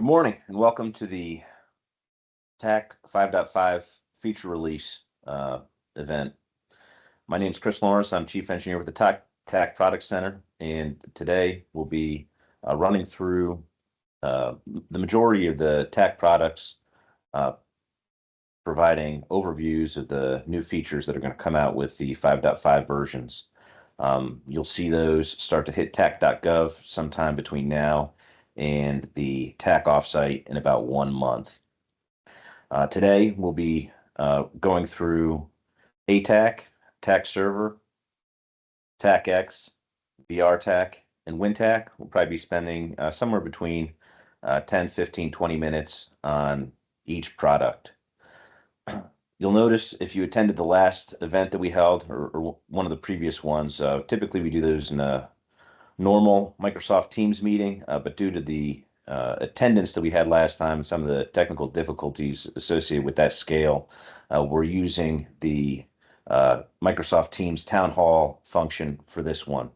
morning and welcome to the TAK 5.5 feature release event. My name is Chris Lawrence. I'm Chief Engineer with the TAK Product Center, and today we'll be running through the majority of the TAK products, providing overviews of the new features that are going to come out with the 5.5 versions. You'll see those start to hit tak.gov sometime between now and the TAK offsite in about 1 month. Today we'll be going through ATAK, TAK server, TAKX, BRTAK, and WinTAK. We'll probably be spending somewhere between 10, 15, 20 minutes on each product. You'll notice if you attended the last event that we held or one of the previous ones, typically we do those in a normal Microsoft Teams meeting, but due to the attendance that we had last time and some of the technical difficulties associated with that scale, we're using the Microsoft Teams Town Hall function for this one.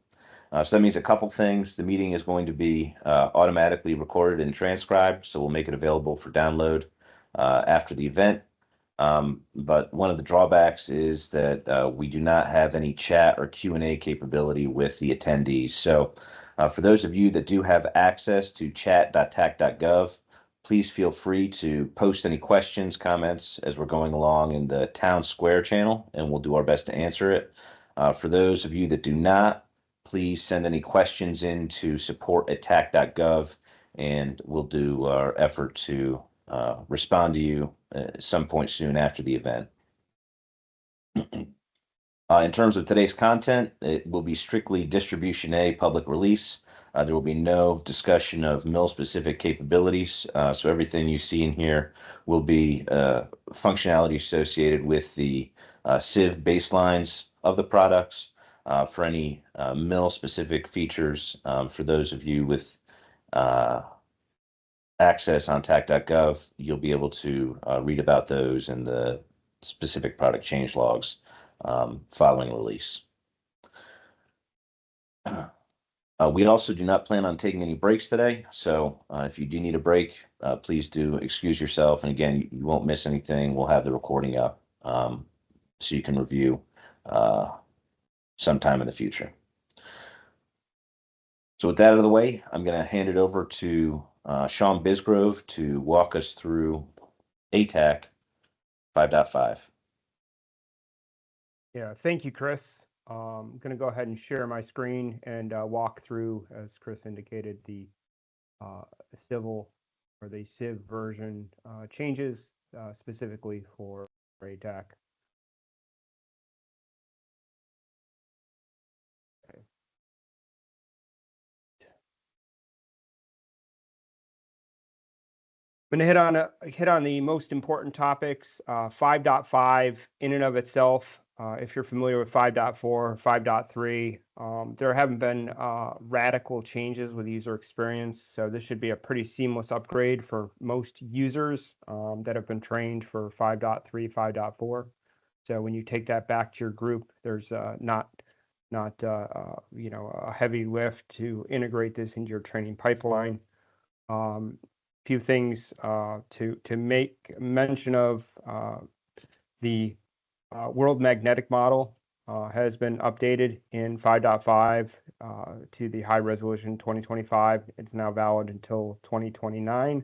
So that means a couple things. The meeting is going to be automatically recorded and transcribed, so we'll make it available for download after the event. But one of the drawbacks is that we do not have any chat or Q&A capability with the attendees. So for those of you that do have access to chat.tak.gov, please feel free to post any questions, comments as we're going along in the Town Square channel, and we'll do our best to answer it. For those of you that do not, please send any questions in to support@tak.gov, and we'll do our effort to respond to you at some point soon after the event. In terms of today's content, it will be strictly Distribution A public release. There will be no discussion of mill-specific capabilities, so everything you see in here will be functionality associated with the sieve baselines of the products. For any mill-specific features, for those of you with access on tak.gov, you'll be able to read about those in the specific product change logs following release. We also do not plan on taking any breaks today, so if you do need a break, please do excuse yourself. And again, you won't miss anything. We'll have the recording up so you can review sometime in the future. So with that out of the way, I'm going to hand it over to Sean Bisgrove to walk us through ATAK 5.5. Yeah, thank you, Chris. I'm going to go ahead and share my screen and walk through, as Chris indicated, the civil or the civ version changes specifically for ATAK. Okay. I'm going to hit on the most important topics. 5.5 in and of itself. If you're familiar with 5.4, 5.3, there haven't been radical changes with user experience, so this should be a pretty seamless upgrade for most users that have been trained for 5.3, 5.4. So when you take that back to your group, there's not a heavy lift to integrate this into your training pipeline. Few things to make mention of. The world magnetic model has been updated in 5.5 to the high resolution 2025. It's now valid until 2029.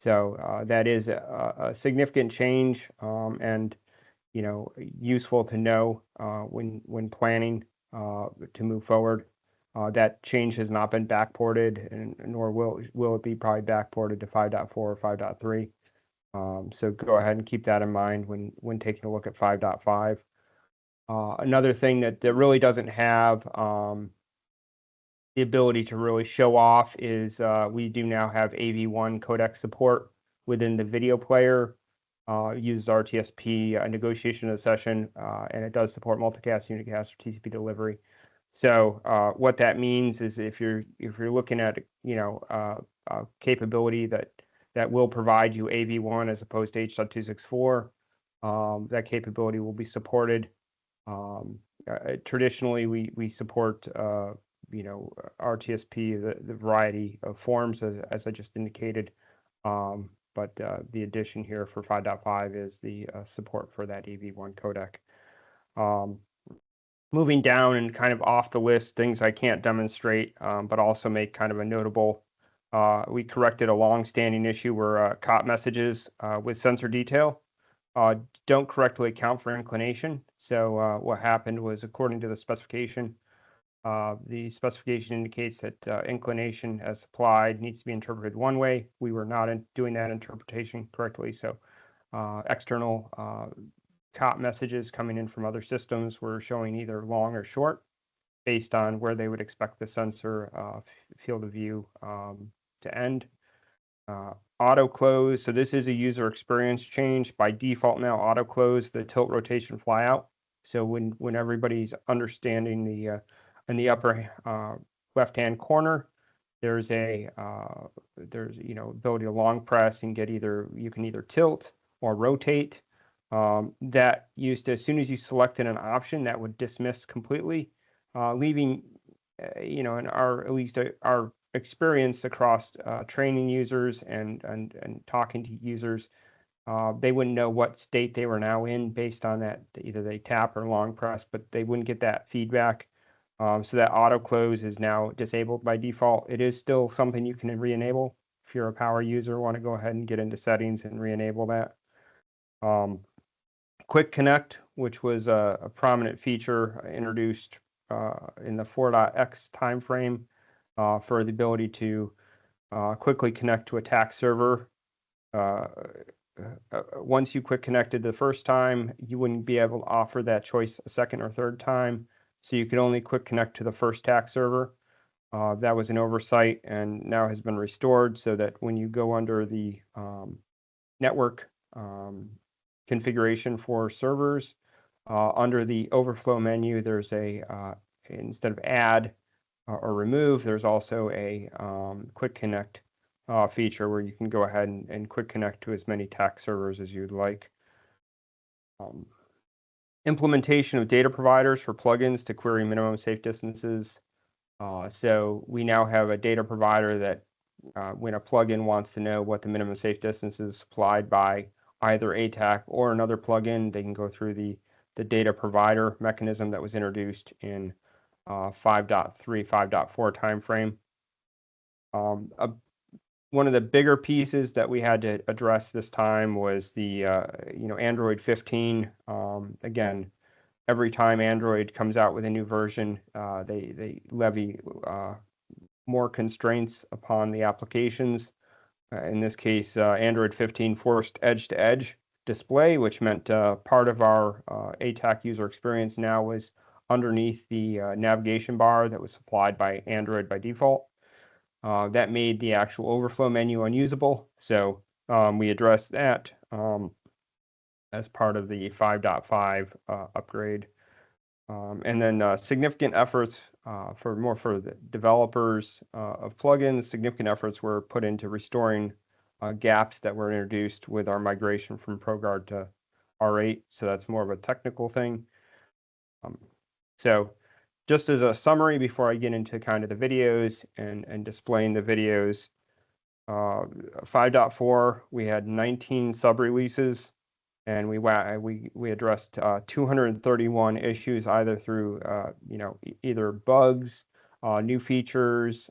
So that is a significant change and useful to know when planning to move forward. That change has not been backported, and nor will it be probably backported to 5.4 or 5.3. So go ahead and keep that in mind when taking a look at 5.5. Another thing that really doesn't have the ability to really show off is we do now have AV1 codec support within the video player. Uses RTSP negotiation of the session, and it does support multicast, unicast, or TCP delivery. So what that means is if you're looking at a capability that will provide you AV1 as opposed to H.264, that capability will be supported. Traditionally, we support RTSP, the variety of forms as I just indicated. But the addition here for 5.5 is the support for that AV1 codec. Moving down and kind of off the list, things I can't demonstrate, but also make kind of a notable. We corrected a long-standing issue where COP messages with sensor detail don't correctly account for inclination. So what happened was, according to the specification indicates that inclination as applied needs to be interpreted one way. We were not doing that interpretation correctly. So external COP messages coming in from other systems were showing either long or short based on where they would expect the sensor field of view to end. Auto close. So this is a user experience change. By default now, auto close the tilt rotation flyout. So when everybody's understanding the in the upper left-hand corner, there's a ability to long press and get you can either tilt or rotate. That used to, as soon as you selected an option, that would dismiss completely, leaving in at least our experience across training users and talking to users, they wouldn't know what state they were now in based on that. Either they tap or long press, but they wouldn't get that feedback. So that auto close is now disabled by default. It is still something you can re-enable. If you're a power user, want to go ahead and get into settings and re-enable that. Quick Connect, which was a prominent feature introduced in the 4.x timeframe for the ability to quickly connect to a TAKX server. Once you quick connected the first time, you wouldn't be able to offer that choice a second or third time. So you could only quick connect to the first TAKX server. That was an oversight and now has been restored so that when you go under the network configuration for servers, under the overflow menu, there's instead of add or remove, there's also a quick connect feature where you can go ahead and quick connect to as many TAKX servers as you'd like. Implementation of data providers for plugins to query minimum safe distances. So we now have a data provider that when a plugin wants to know what the minimum safe distance is supplied by either ATAK or another plugin, they can go through the data provider mechanism that was introduced in 5.3, 5.4 timeframe. One of the bigger pieces that we had to address this time was the Android 15. Again, every time Android comes out with a new version, they levy more constraints upon the applications. In this case, Android 15 forced edge-to-edge display, which meant part of our ATAK user experience now was underneath the navigation bar that was supplied by Android by default. That made the actual overflow menu unusable. So we addressed that as part of the 5.5 upgrade. And then significant efforts for the developers of plugins, significant efforts were put into restoring gaps that were introduced with our migration from ProGuard to R8. So that's more of a technical thing. So just as a summary before I get into kind of the videos and displaying the videos, 5.4, we had 19 sub-releases, and we addressed 231 issues either through either bugs, new features,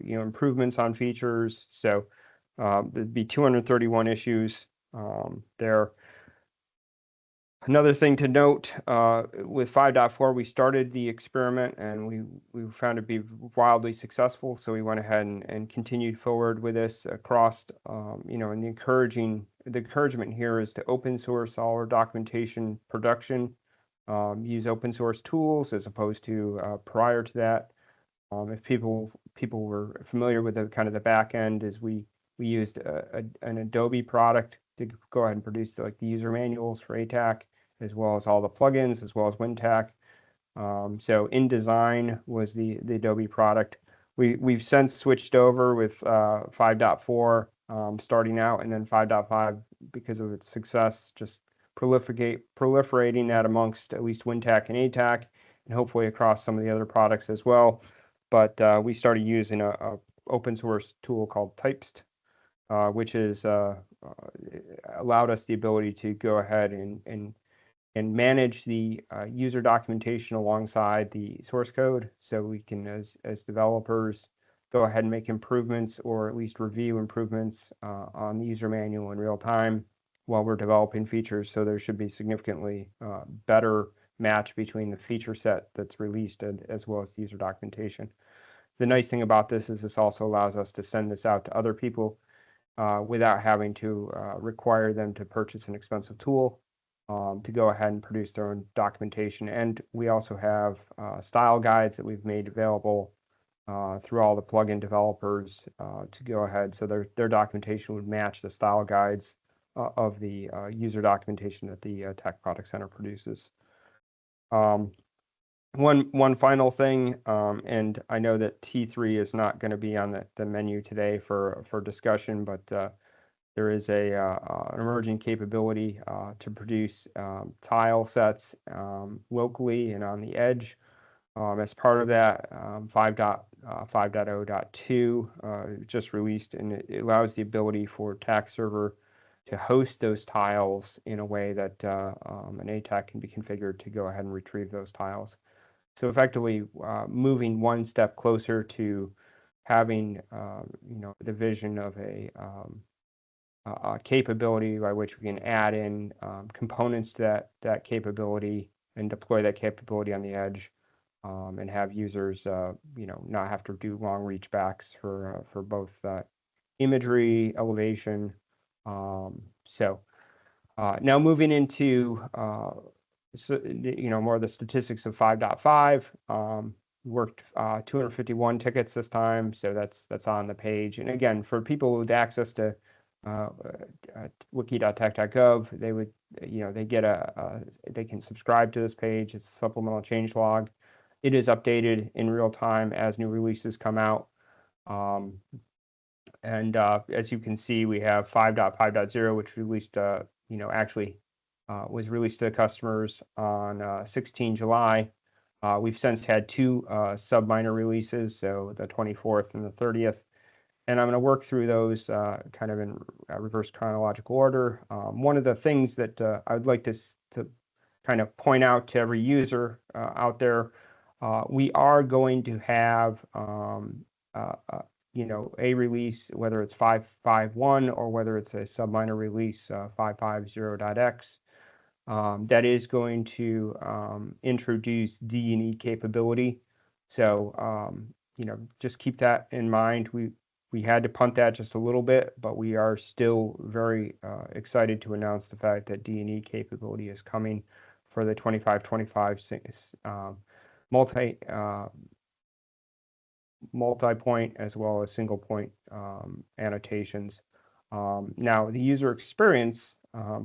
improvements on features. So there'd be 231 issues there. Another thing to note, with 5.4, we started the experiment and we found it to be wildly successful. So we went ahead and continued forward with this across, and the encouragement here is to open source all our documentation production, use open source tools as opposed to prior to that. If people were familiar with the kind of the back end, is we used an Adobe product to go ahead and produce like the user manuals for ATAK, as well as all the plugins, as well as WinTAK. So InDesign was the Adobe product. We've since switched over with 5.4 starting out, and then 5.5 because of its success, just proliferating that amongst at least WinTAK and ATAK, and hopefully across some of the other products as well. But we started using a open source tool called Typest which is allowed us the ability to go ahead and manage the user documentation alongside the source code. So we can, as developers, go ahead and make improvements or at least review improvements on the user manual in real time while we're developing features. So there should be significantly better match between the feature set that's released as well as the user documentation. The nice thing about this is this also allows us to send this out to other people without having to require them to purchase an expensive tool to go ahead and produce their own documentation. And we also have style guides that we've made available through all the plugin developers to go ahead. So their documentation would match the style guides of the user documentation that the Tech Product Center produces. One final thing, and I know that T3 is not going to be on the menu today for discussion, but there is an emerging capability to produce tile sets locally and on the edge. As part of that, 5.5.0.2 just released, and it allows the ability for TAK server to host those tiles in a way that an ATAK can be configured to go ahead and retrieve those tiles. So effectively, moving one step closer to having, the vision of a capability by which we can add in components to that capability and deploy that capability on the edge, and have users, not have to do long reach backs for both imagery, elevation. So now moving into more of the statistics of 5.5. Worked 251 tickets this time, so that's on the page. And again, for people with access to wiki.tak.gov, they would, they get they can subscribe to this page. It's a supplemental change log. It is updated in real time as new releases come out. And as you can see, we have 5.5.0, which released, actually was released to customers on 16 July. We've since had two sub-minor releases, so the 24th and the 30th. And I'm going to work through those kind of in reverse chronological order. One of the things that I would like to kind of point out to every user out there, we are going to have a release, whether it's 5.5.1 or whether it's a sub-minor release 5.5.0.x, that is going to introduce D&E capability. So, just keep that in mind. We had to punt that just a little bit, but we are still very excited to announce the fact that D&E capability is coming for the 25-25 multi-point as well as single point annotations. Now the user experience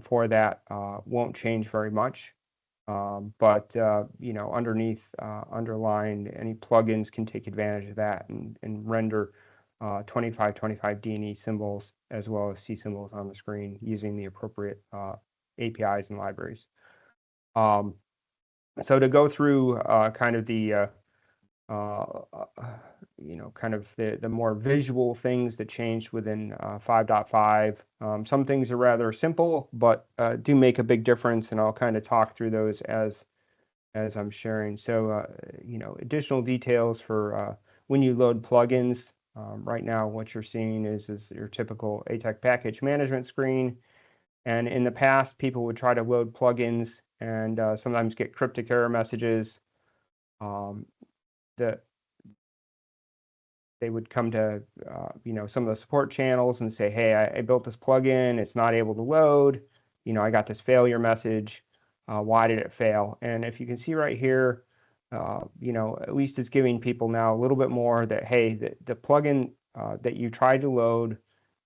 for that won't change very much, but underneath, underlined, any plugins can take advantage of that and render 25-25 D&E symbols as well as C symbols on the screen using the appropriate APIs and libraries. So to go through kind of the kind of the more visual things that changed within 5.5. Some things are rather simple, but do make a big difference, and I'll kind of talk through those as I'm sharing. So, additional details for when you load plugins. Right now, what you're seeing is your typical ATAK package management screen. And in the past, people would try to load plugins and sometimes get cryptic error messages. That they would come to some of the support channels and say, hey, I built this plugin, it's not able to load, I got this failure message, why did it fail? And if you can see right here, at least it's giving people now a little bit more that, hey, the plugin that you tried to load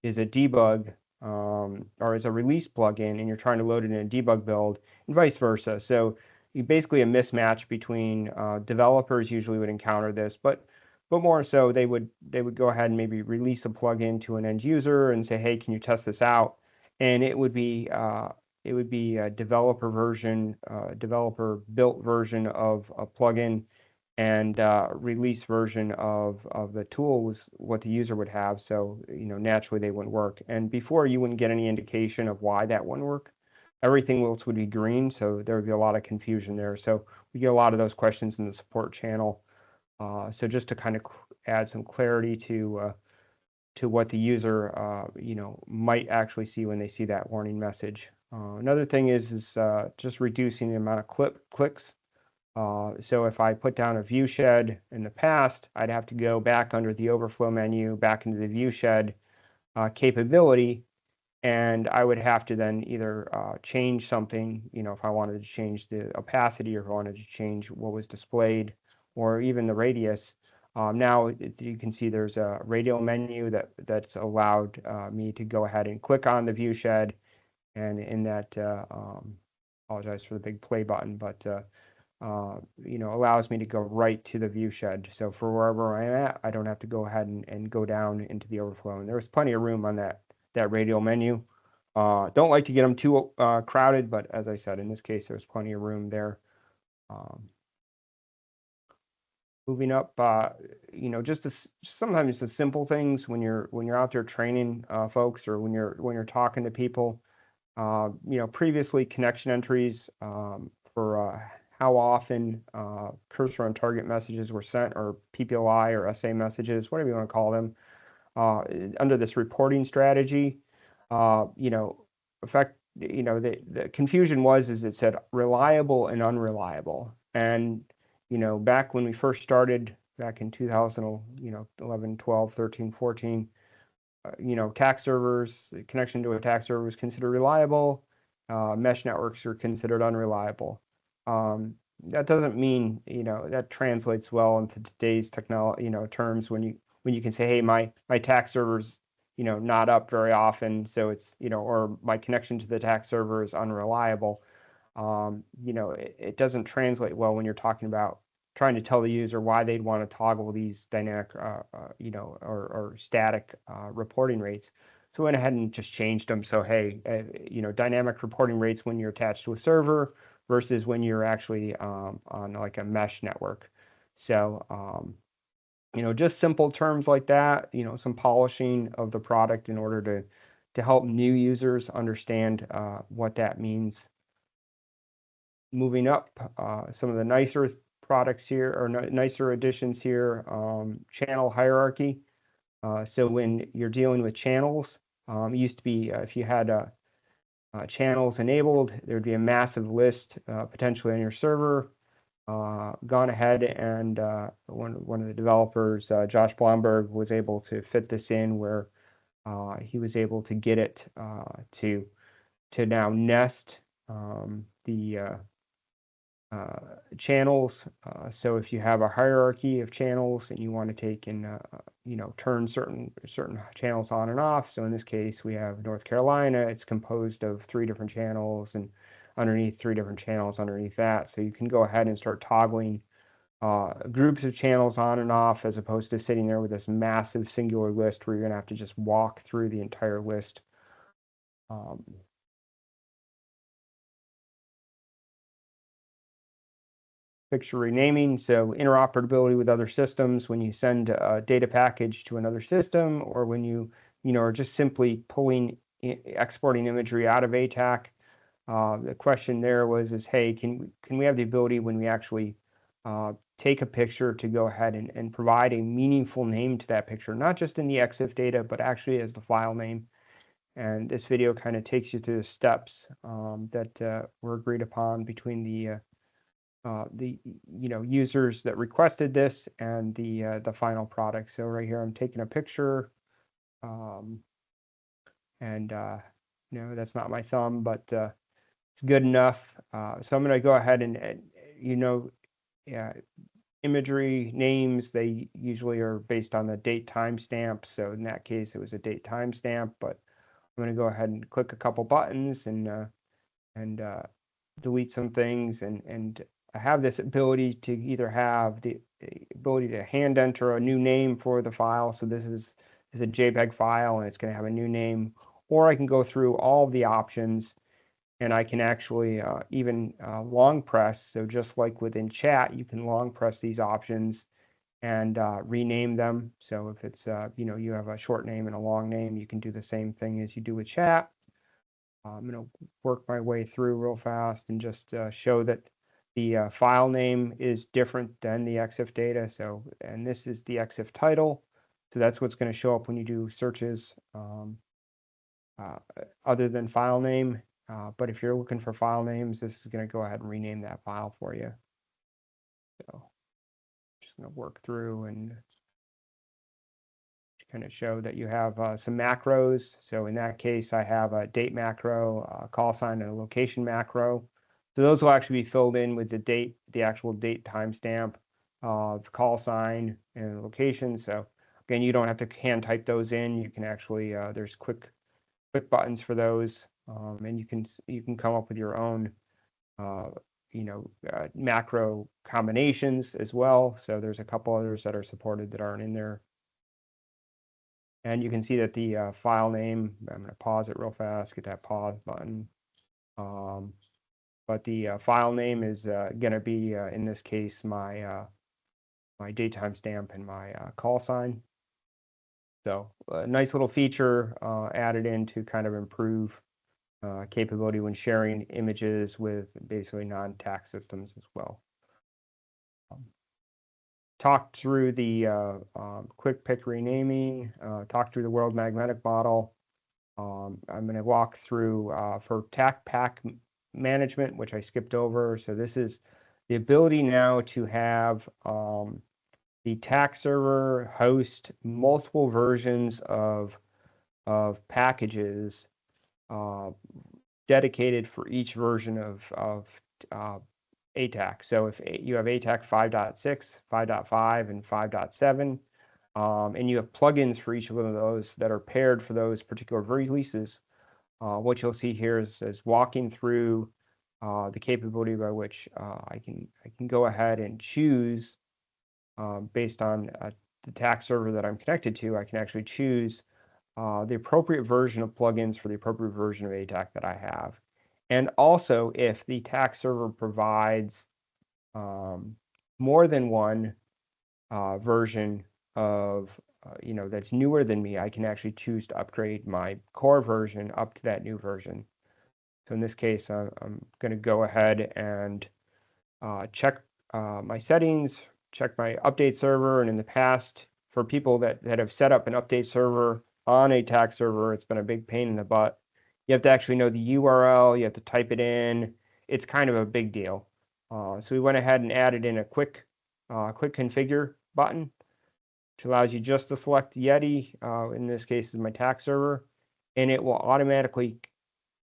is a debug or is a release plugin, and you're trying to load it in a debug build, and vice versa. So you basically a mismatch between developers usually would encounter this, but more so they would go ahead and maybe release a plugin to an end user and say, hey, can you test this out? And it would be a developer version, developer built version of a plugin, and release version of the tool was what the user would have. So, naturally they wouldn't work. And before, you wouldn't get any indication of why that wouldn't work. Everything else would be green, so there would be a lot of confusion there. So we get a lot of those questions in the support channel. So just to kind of add some clarity to what the user might actually see when they see that warning message. Another thing is just reducing the amount of clicks. So if I put down a view shed in the past, I'd have to go back under the overflow menu, back into the view shed capability, and I would have to then either change something, if I wanted to change the opacity or if I wanted to change what was displayed or even the radius. Now you can see there's a radial menu that's allowed me to go ahead and click on the view shed, and in that, apologize for the big play button, but allows me to go right to the view shed. So for wherever I'm at, I don't have to go ahead and go down into the overflow. And there's plenty of room on that radial menu. Don't like to get them too crowded, but as I said, in this case, there's plenty of room there. Moving up, just sometimes the simple things when you're out there training folks, or when you're talking to people. Previously connection entries for how often cursor on target messages were sent, or PPLI or SA messages, whatever you want to call them, under this reporting strategy. The confusion is it said reliable and unreliable. And, back when we first started back in 2011, 12, 13, 14, TAK servers, connection to a TAK server was considered reliable. Mesh networks are considered unreliable. That doesn't mean, that translates well into today's technology, terms when you can say, hey, my TAK server's, not up very often, so it's, or my connection to the TAK server is unreliable. It doesn't translate well when you're talking about trying to tell the user why they'd want to toggle these dynamic, or static reporting rates. So I went ahead and just changed them. So, hey, dynamic reporting rates when you're attached to a server versus when you're actually on like a mesh network. So, just simple terms like that, some polishing of the product in order to help new users understand what that means. Moving up, some of the nicer products here, or nicer additions here, channel hierarchy. So when you're dealing with channels, it used to be if you had channels enabled, there'd be a massive list potentially on your server. Gone ahead and one of the developers, Josh Blomberg, was able to fit this in where he was able to get it to now nest the channels. So if you have a hierarchy of channels and you want to take and turn certain channels on and off. So in this case, we have North Carolina. It's composed of 3 different channels, and underneath 3 different channels underneath that. So you can go ahead and start toggling groups of channels on and off, as opposed to sitting there with this massive singular list where you're going to have to just walk through the entire list. Picture renaming, so interoperability with other systems when you send a data package to another system, or when you are just simply exporting imagery out of ATAK. The question there is, hey, can we have the ability when we actually take a picture to go ahead and provide a meaningful name to that picture, not just in the EXIF data, but actually as the file name. And this video kind of takes you through the steps that were agreed upon between the users that requested this and the final product. So right here, I'm taking a picture, and that's not my thumb, but it's good enough. So I'm going to go ahead and imagery names, they usually are based on the date timestamp. So in that case, it was a date timestamp, but I'm going to go ahead and click a couple buttons and delete some things, and I have this ability to either have the ability to hand enter a new name for the file. So this is a JPEG file and it's going to have a new name, or I can go through all the options and I can actually even long press. So just like within chat, you can long press these options and rename them. So if it's, you have a short name and a long name, you can do the same thing as you do with chat. I'm going to work my way through real fast and just show that the file name is different than the EXIF data. So, and this is the EXIF title. So that's what's going to show up when you do searches uh, other than file name. But if you're looking for file names, this is going to go ahead and rename that file for you. So just going to work through and kind of show that you have some macros. So in that case, I have a date macro, a call sign, and a location macro. So those will actually be filled in with the date, the actual date timestamp, the call sign, and location. So again, you don't have to hand type those in. You can actually there's quick buttons for those, and you can come up with your own macro combinations as well. So there's a couple others that are supported that aren't in there. And you can see that the file name, I'm going to pause it real fast, get that pause button. But the file name is going to be, in this case, my date timestamp and my call sign. So a nice little feature added in to kind of improve capability when sharing images with basically non-TAK systems as well. Talked through the quick pick renaming, talked through the world magnetic model. I'm going to walk through for TAK pack management, which I skipped over. So this is the ability now to have the TAK server host multiple versions of packages dedicated for each version of ATAK. So if you have ATAK 5.6, 5.5, and 5.7, and you have plugins for each one of those that are paired for those particular releases, what you'll see here is walking through the capability by which I can go ahead and choose based on the TAK server that I'm connected to. I can actually choose the appropriate version of plugins for the appropriate version of ATAK that I have. And also, if the TAK server provides more than one version of, that's newer than me, I can actually choose to upgrade my core version up to that new version. So in this case, I'm going to go ahead and check my settings, check my update server, and in the past, for people that have set up an update server on a TAK server, it's been a big pain in the butt. You have to actually know the URL, you have to type it in. It's kind of a big deal. So we went ahead and added in a quick configure button, which allows you just to select Yeti, in this case is my TAK server, and it will automatically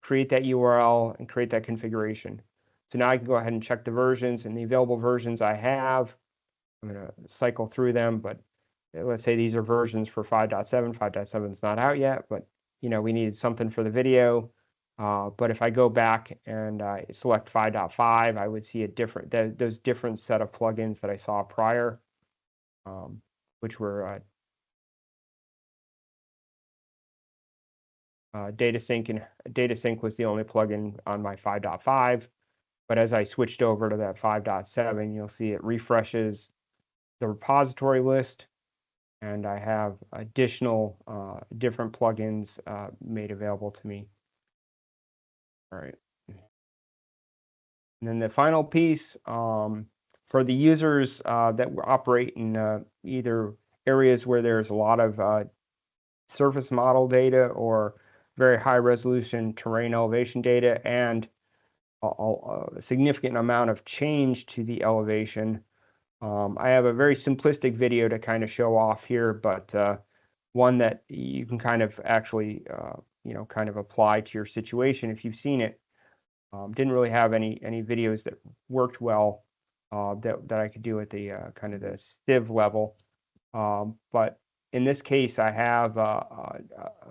create that URL and create that configuration. So now I can go ahead and check the versions, and the available versions I have. I'm going to cycle through them, but let's say these are versions for 5.7. 5.7 is not out yet, but we needed something for the video. But if I go back and select 5.5, I would see those different set of plugins that I saw prior, which were data sync, and data sync was the only plugin on my 5.5. But as I switched over to that 5.7, you'll see it refreshes the repository list, and I have additional different plugins made available to me. All right. And then the final piece, for the users that operate in either areas where there's a lot of surface model data or very high resolution terrain elevation data and a significant amount of change to the elevation. I have a very simplistic video to kind of show off here, but one that you can kind of actually, kind of apply to your situation if you've seen it. Didn't really have any videos that worked well that I could do at the kind of the Civ level. But in this case, I have a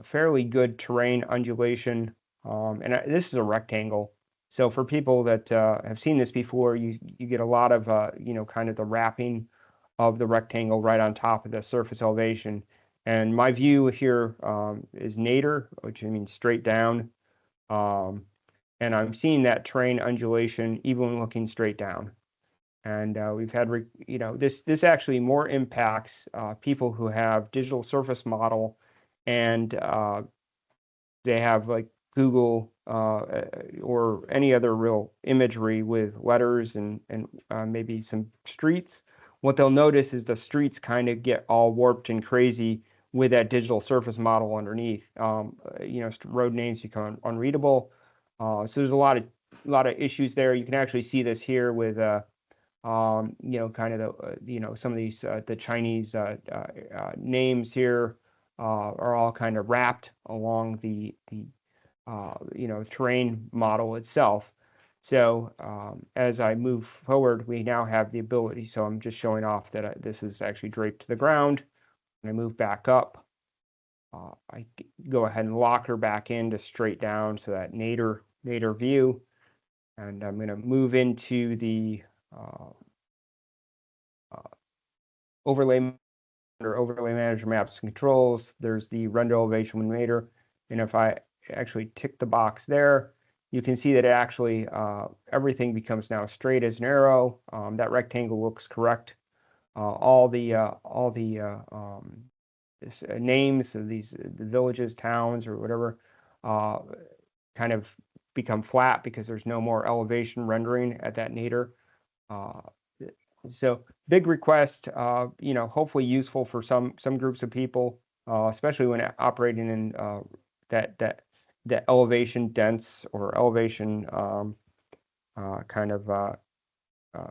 fairly good terrain undulation, and this is a rectangle. So for people that have seen this before, you get a lot of kind of the wrapping of the rectangle right on top of the surface elevation. And my view here is nadir, which means straight down. and I'm seeing that terrain undulation even when looking straight down. And we've had, this actually more impacts people who have digital surface model, and they have like Google or any other real imagery with letters and maybe some streets. What they'll notice is the streets kind of get all warped and crazy with that digital surface model underneath. Road names become unreadable. So there's a lot of issues there. You can actually see this here with kind of some of these the Chinese names here are all kind of wrapped along the terrain model itself. So as I move forward, we now have the ability. So I'm just showing off that this is actually draped to the ground. And I move back up. I go ahead and lock her back into straight down, so that nadir view. And I'm going to move into the overlay manager maps and controls. There's the render elevation when nadir. And if I actually tick the box there, you can see that actually everything becomes now straight as an arrow. That rectangle looks correct. All the names of these the villages, towns, or whatever kind of become flat because there's no more elevation rendering at that nadir. So big request, hopefully useful for some groups of people, especially when operating in that elevation dense or elevation kind of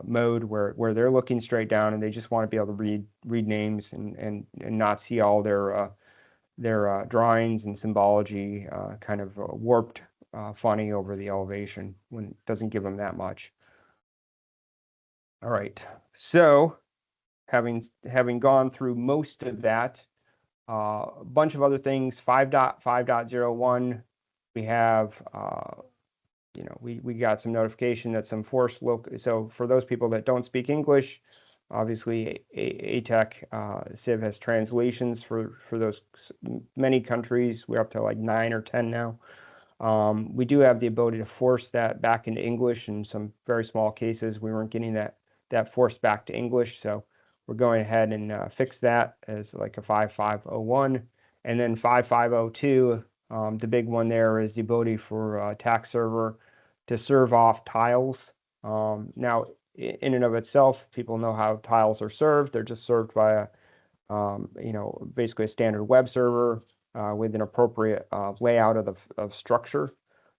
mode where they're looking straight down and they just want to be able to read names and not see all their drawings and symbology kind of warped funny over the elevation when it doesn't give them that much. All right, so having gone through most of that, a bunch of other things. 5.5.01, we have we got some notification that some force so for those people that don't speak English, obviously ATAK Civ has translations for those many countries. We're up to like 9 or 10 now. We do have the ability to force that back into English. In some very small cases, we weren't getting that force back to English, so we're going ahead and fix that as like a 5.5.01. And then 5.5.02, the big one there is the ability for TAK server to serve off tiles. Now, in and of itself, people know how tiles are served. They're just served by basically a standard web server with an appropriate layout of structure.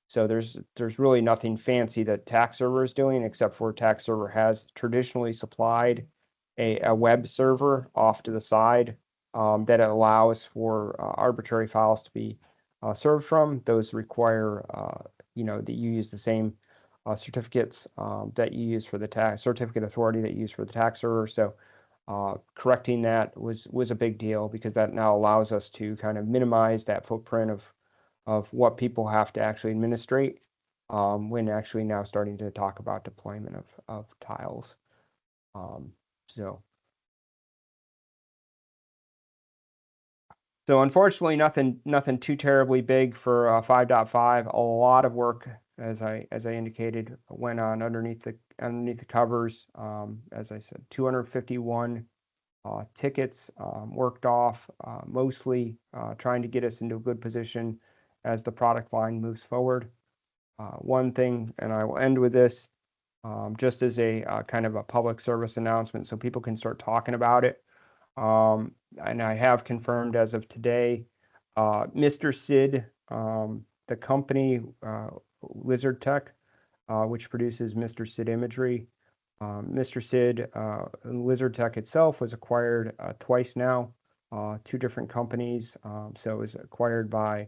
So there's really nothing fancy that TAK server is doing, except for TAK server has traditionally supplied a web server off to the side that allows for arbitrary files to be served from. Those require that you use the same certificates that you use for the TAK certificate authority that you use for the TAK server. So correcting that was a big deal, because that now allows us to kind of minimize that footprint of what people have to actually administrate when actually now starting to talk about deployment of tiles. So unfortunately, nothing too terribly big for 5.5. A lot of work, as I indicated, went on underneath the covers. As I said, 251 tickets worked off, mostly trying to get us into a good position as the product line moves forward. One thing, and I will end with this, just as a kind of a public service announcement so people can start talking about it. And I have confirmed as of today, Mr. Sid, the company WinTAK, which produces Mr. Sid imagery. Mr. Sid, WinTAK itself was acquired twice now, two different companies. So it was acquired by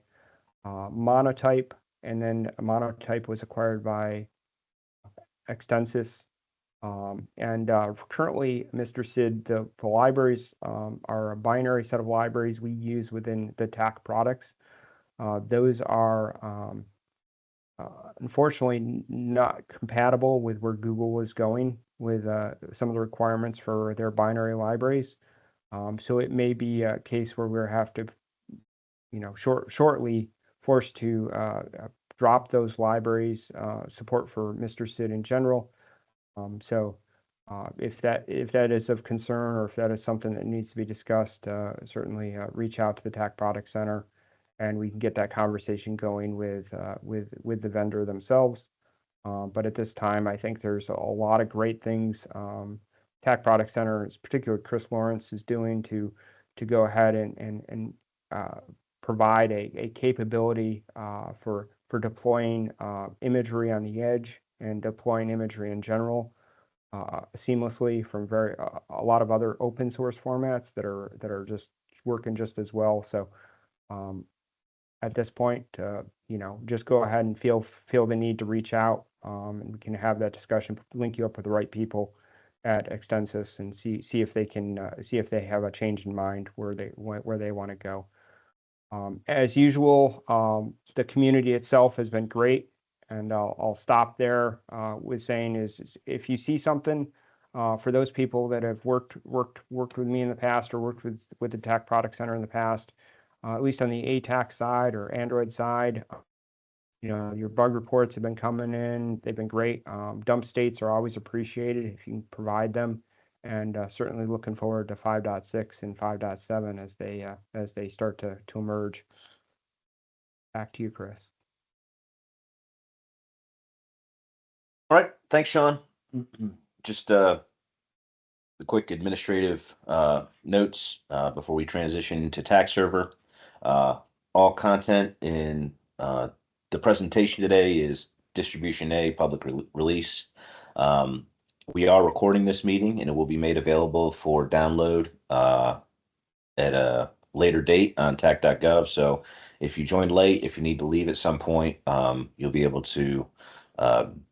Monotype, and then Monotype was acquired by Extensis. Currently, Mr. Sid, the libraries are a binary set of libraries we use within the TAK products. Those are unfortunately not compatible with where Google was going with some of the requirements for their binary libraries. So it may be a case where we'll have to, shortly forced to drop those libraries, support for Mr. Sid in general. So if that is of concern, or if that is something that needs to be discussed, certainly reach out to the TAK Product Center, and we can get that conversation going with the vendor themselves. But at this time, I think there's a lot of great things TAK Product Center, particularly Chris Lawrence, is doing to go ahead and provide a capability for deploying imagery on the edge and deploying imagery in general seamlessly from a lot of other open source formats that are just working just as well. So at this point, just go ahead and feel the need to reach out, and we can have that discussion, link you up with the right people at Extensis, and see if they can see if they have a change in mind where they want to go. As usual, the community itself has been great, and I'll stop there with saying is if you see something for those people that have worked with me in the past, or worked with the TAK Product Center in the past, at least on the ATAK side or Android side, your bug reports have been coming in. They've been great. Dump states are always appreciated if you can provide them, and certainly looking forward to 5.6 and 5.7 as they start to emerge. Back to you, Chris. All right, thanks, Sean. Just the quick administrative notes before we transition to TAK server. All content in the presentation today is distribution A, public release. We are recording this meeting, and it will be made available for download at a later date on tak.gov. So if you joined late, if you need to leave at some point, you'll be able to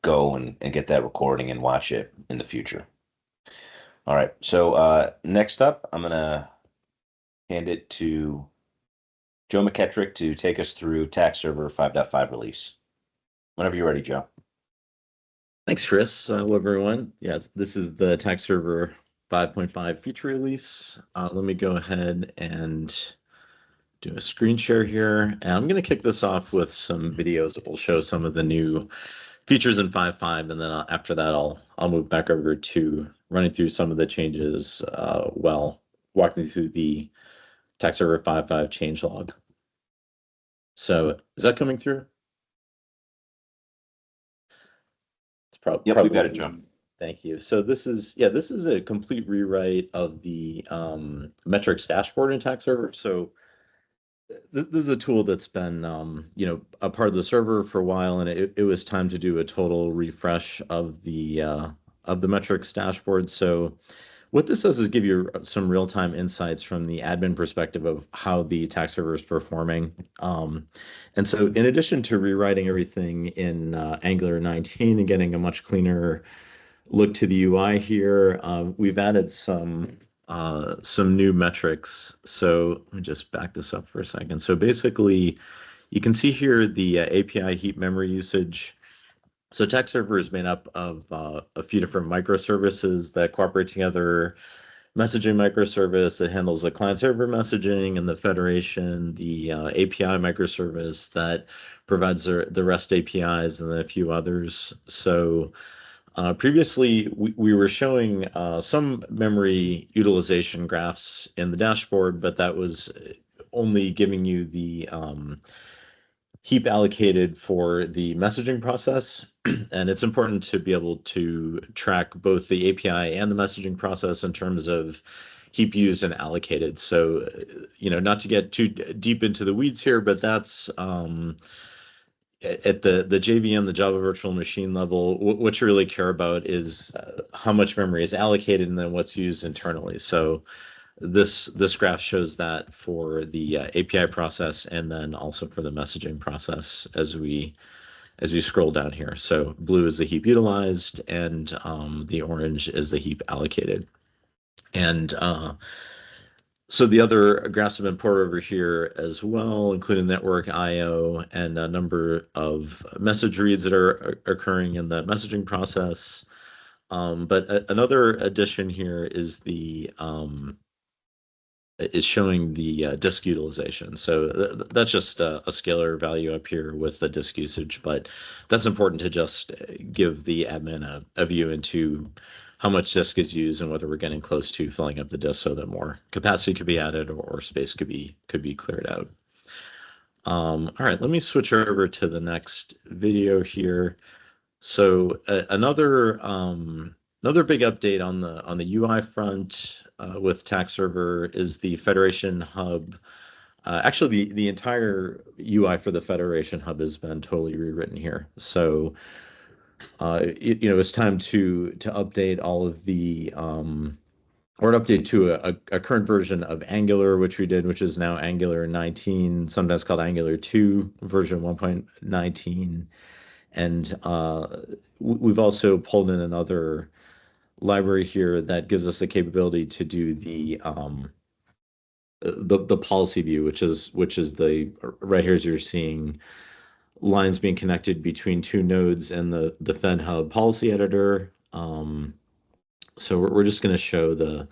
go and get that recording and watch it in the future. All right, so next up, I'm going to hand it to Joe McKettrick to take us through TAK Server 5.5 release. Whenever you're ready, Joe. Thanks, Chris. Hello, everyone. Yes, this is the TAK Server 5.5 feature release. Let me go ahead and do a screen share here. And I'm going to kick this off with some videos that will show some of the new features in 5.5, and then after that, I'll move back over to running through some of the changes while walking through the TAK Server 5.5 changelog. So is that coming through? It's probably. Yep, we got it, Joe. Thank you. So this is a complete rewrite of the metrics dashboard in TAK Server. So this is a tool that's been a part of the server for a while, and it was time to do a total refresh of the metrics dashboard. So what this does is give you some real-time insights from the admin perspective of how the TAK server is performing. And so in addition to rewriting everything in Angular 19 and getting a much cleaner look to the UI here, we've added some new metrics. So let me just back this up for a second. So basically, you can see here the API heap memory usage. So TAK server is made up of a few different microservices that cooperate together. Messaging microservice that handles the client server messaging, and the federation, the API microservice that provides the REST APIs, and then a few others. So previously, we were showing some memory utilization graphs in the dashboard, but that was only giving you the heap allocated for the messaging process. And it's important to be able to track both the API and the messaging process in terms of heap used and allocated. So, not to get too deep into the weeds here, but that's at the JVM, the Java Virtual Machine level. What you really care about is how much memory is allocated and then what's used internally. So this graph shows that for the API process, and then also for the messaging process as we scroll down here. So blue is the heap utilized, and the orange is the heap allocated. And so the other graphs have been poured over here as well, including network IO and a number of message reads that are occurring in the messaging process. But another addition here is the is showing the disk utilization. So that's just a scalar value up here with the disk usage, but that's important to just give the admin a view into how much disk is used and whether we're getting close to filling up the disk so that more capacity could be added or space could be cleared out. All right, let me switch over to the next video here. So another big update on the UI front with TAK server is the Federation Hub. Actually, the entire UI for the Federation Hub has been totally rewritten here. So it's time to update all of the or an update to a current version of Angular, which we did, which is now Angular 19, sometimes called Angular 2, version 1.19. And we've also pulled in another library here that gives us the capability to do the policy view, which is the right here as you're seeing lines being connected between two nodes and the Fed Hub policy editor. So we're just going to show the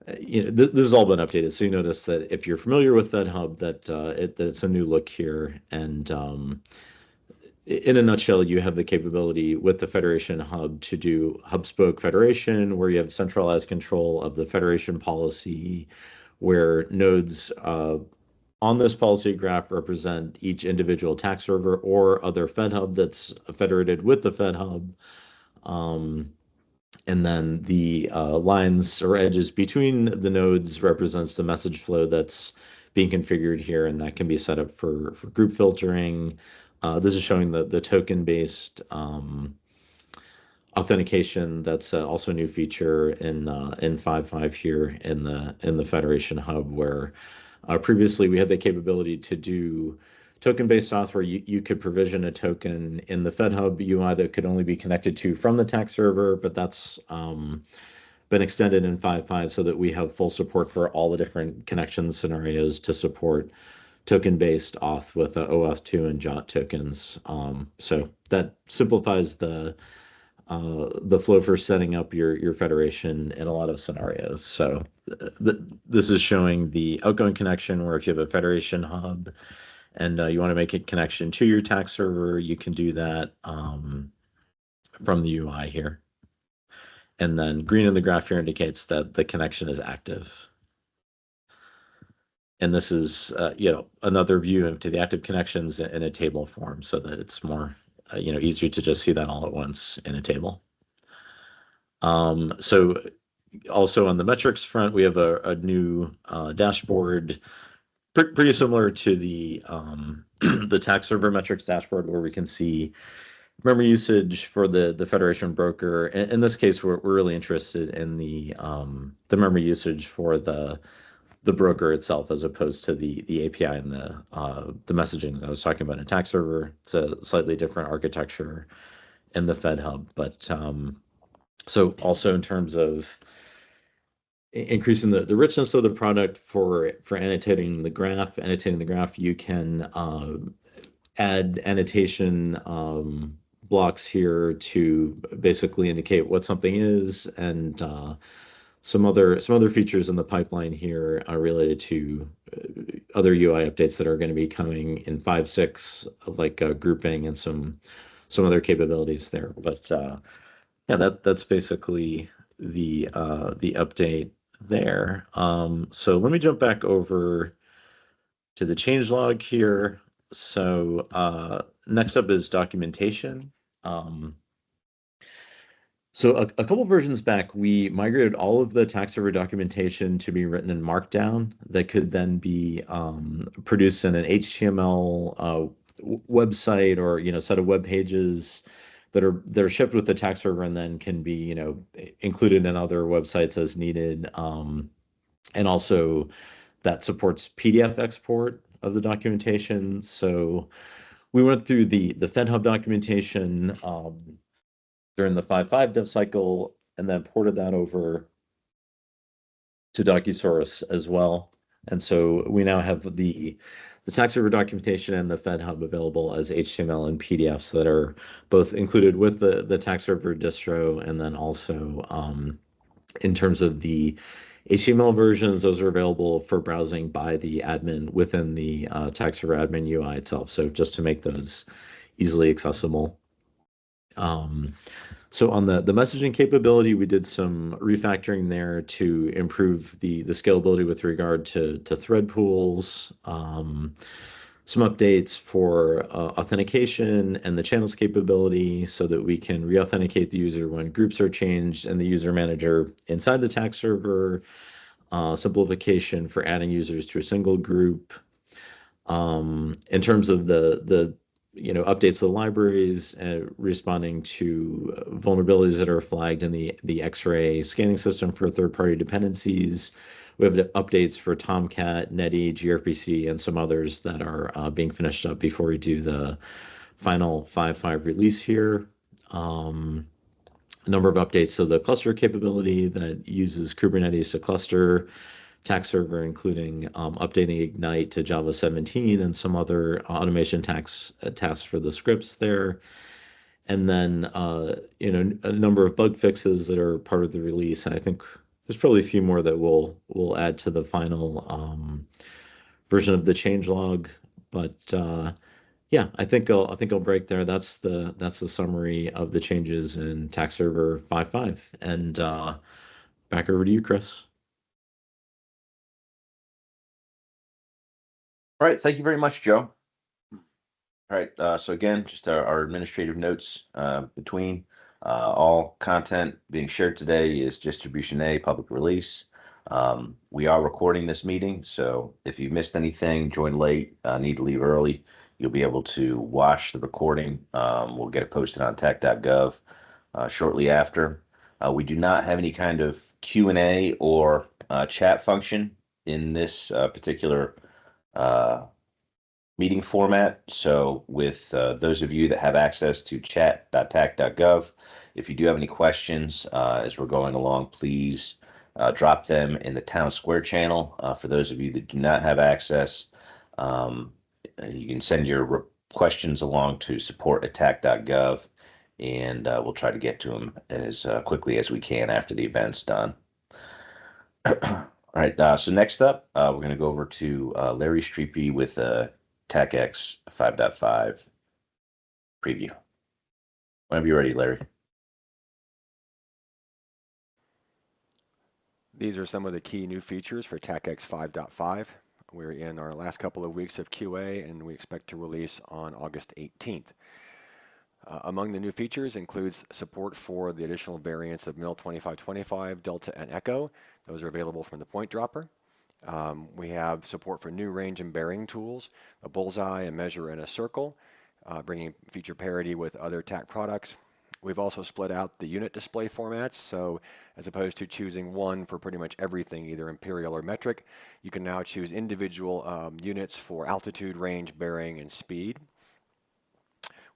this has all been updated. So you notice that if you're familiar with Fed Hub, that it's a new look here. And in a nutshell, you have the capability with the Federation Hub to do hub spoke federation, where you have centralized control of the federation policy, where nodes on this policy graph represent each individual TAK server or other Fed Hub that's federated with the Fed Hub. And then the lines or edges between the nodes represents the message flow that's being configured here, and that can be set up for group filtering. This is showing the token-based authentication. That's also a new feature in 5.5 here in the Federation Hub, where previously we had the capability to do token-based auth where you could provision a token in the Fed Hub UI that could only be connected to from the TAK server, but that's been extended in 5.5 so that we have full support for all the different connection scenarios to support token-based auth with OAuth 2 and JOT tokens. So that simplifies the flow for setting up your federation in a lot of scenarios. So this is showing the outgoing connection where if you have a federation hub and you want to make a connection to your TAK server, you can do that from the UI here. And then green in the graph here indicates that the connection is active. And this is, another view into the active connections in a table form so that it's more, easier to just see that all at once in a table. So also on the metrics front, we have a new dashboard, pretty similar to the the TAK server metrics dashboard, where we can see memory usage for the Federation broker. In this case, we're really interested in the memory usage for the broker itself, as opposed to the API and the messaging that I was talking about in TAK server. It's a slightly different architecture in the Fed Hub, but so also in terms of increasing the richness of the product for annotating the graph, you can add annotation blocks here to basically indicate what something is, and some other features in the pipeline here are related to other UI updates that are going to be coming in 5.6, like grouping and some other capabilities there. But yeah, that's basically the update there. So let me jump back over to the changelog here. So next up is documentation. So a couple versions back, we migrated all of the TAK server documentation to be written in Markdown that could then be produced in an HTML website or set of web pages that are shipped with the TAK server and then can be included in other websites as needed. And also that supports PDF export of the documentation. So we went through the Fed Hub documentation during the 5.5 dev cycle, and then ported that over to DocuSource as well. And so we now have the TAK server documentation and the Fed Hub available as HTML and PDFs that are both included with the TAK server distro, and then also in terms of the HTML versions, those are available for browsing by the admin within the TAK server admin UI itself. So just to make those easily accessible. So on the messaging capability, we did some refactoring there to improve the scalability with regard to thread pools, some updates for authentication and the channels capability so that we can re-authenticate the user when groups are changed and the user manager inside the TAK server, simplification for adding users to a single group. In terms of the updates to the libraries, responding to vulnerabilities that are flagged in the X-ray scanning system for third-party dependencies. We have updates for Tomcat, Netty, gRPC, and some others that are being finished up before we do the final 5.5 release here. A number of updates to the cluster capability that uses Kubernetes to cluster TAK server, including updating Ignite to Java 17 and some other automation tasks for the scripts there. And then, a number of bug fixes that are part of the release. And I think there's probably a few more that we'll add to the final version of the changelog. But yeah, I think I'll break there. That's the summary of the changes in TAK server 5.5. And back over to you, Chris. All right, thank you very much, Joe. All right, so again, just our administrative notes between all content being shared today is distribution A, public release. We are recording this meeting, so if you missed anything, joined late, need to leave early, you'll be able to watch the recording. We'll get it posted on tak.gov shortly after. We do not have any kind of Q&A or chat function in this particular meeting format. So with those of you that have access to chat.tak.gov, if you do have any questions as we're going along, please drop them in the Town Square channel. For those of you that do not have access, you can send your questions along to support@tak.gov, and we'll try to get to them as quickly as we can after the event's done. All right, so next up, we're going to go over to Larry Streepy with TAKX 5.5 preview. Whenever you're ready, Larry. These are some of the key new features for TAKX 5.5. We're in our last couple of weeks of QA, and we expect to release on August 18th. Among the new features includes support for the additional variants of MIL 2525, Delta, and Echo. Those are available from the point dropper. We have support for new range and bearing tools, a bullseye, a measure, and a circle, bringing feature parity with other TAK products. We've also split out the unit display formats, so as opposed to choosing one for pretty much everything, either imperial or metric, you can now choose individual units for altitude, range, bearing, and speed.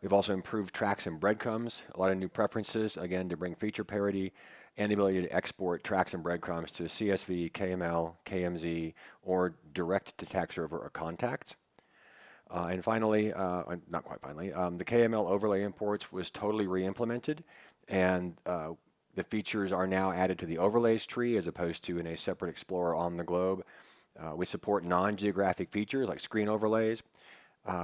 We've also improved tracks and breadcrumbs, a lot of new preferences, again, to bring feature parity, and the ability to export tracks and breadcrumbs to CSV, KML, KMZ, or direct to TAK server or contact. And finally, not quite finally, the KML overlay imports was totally re-implemented, and the features are now added to the overlays tree as opposed to in a separate explorer on the globe. We support non-geographic features like screen overlays.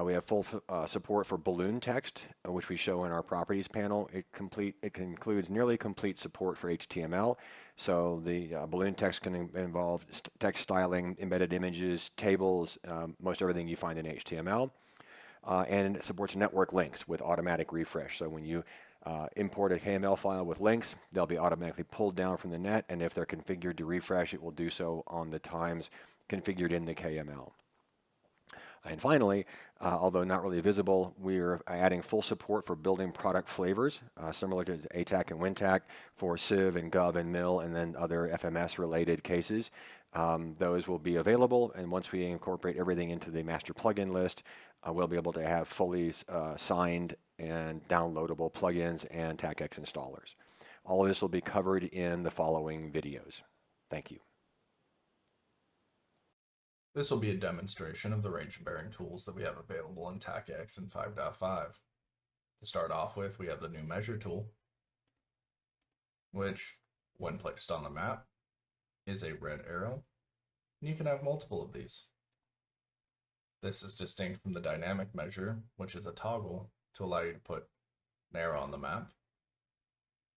We have full support for balloon text, which we show in our properties panel. It includes nearly complete support for HTML. So the balloon text can involve text styling, embedded images, tables, most everything you find in HTML. And it supports network links with automatic refresh. So when you import a KML file with links, they'll be automatically pulled down from the net. And if they're configured to refresh, it will do so on the times configured in the KML. And finally, although not really visible, we're adding full support for building product flavors, similar to ATAK and WinTAK for Civ and Gov and MIL, and then other FMS-related cases. Those will be available, and once we incorporate everything into the master plugin list, we'll be able to have fully signed and downloadable plugins and TAKX installers. All of this will be covered in the following videos. Thank you. This will be a demonstration of the range and bearing tools that we have available in TAKX and 5.5. To start off with, we have the new measure tool, which, when placed on the map, is a red arrow, and you can have multiple of these. This is distinct from the dynamic measure, which is a toggle to allow you to put an arrow on the map.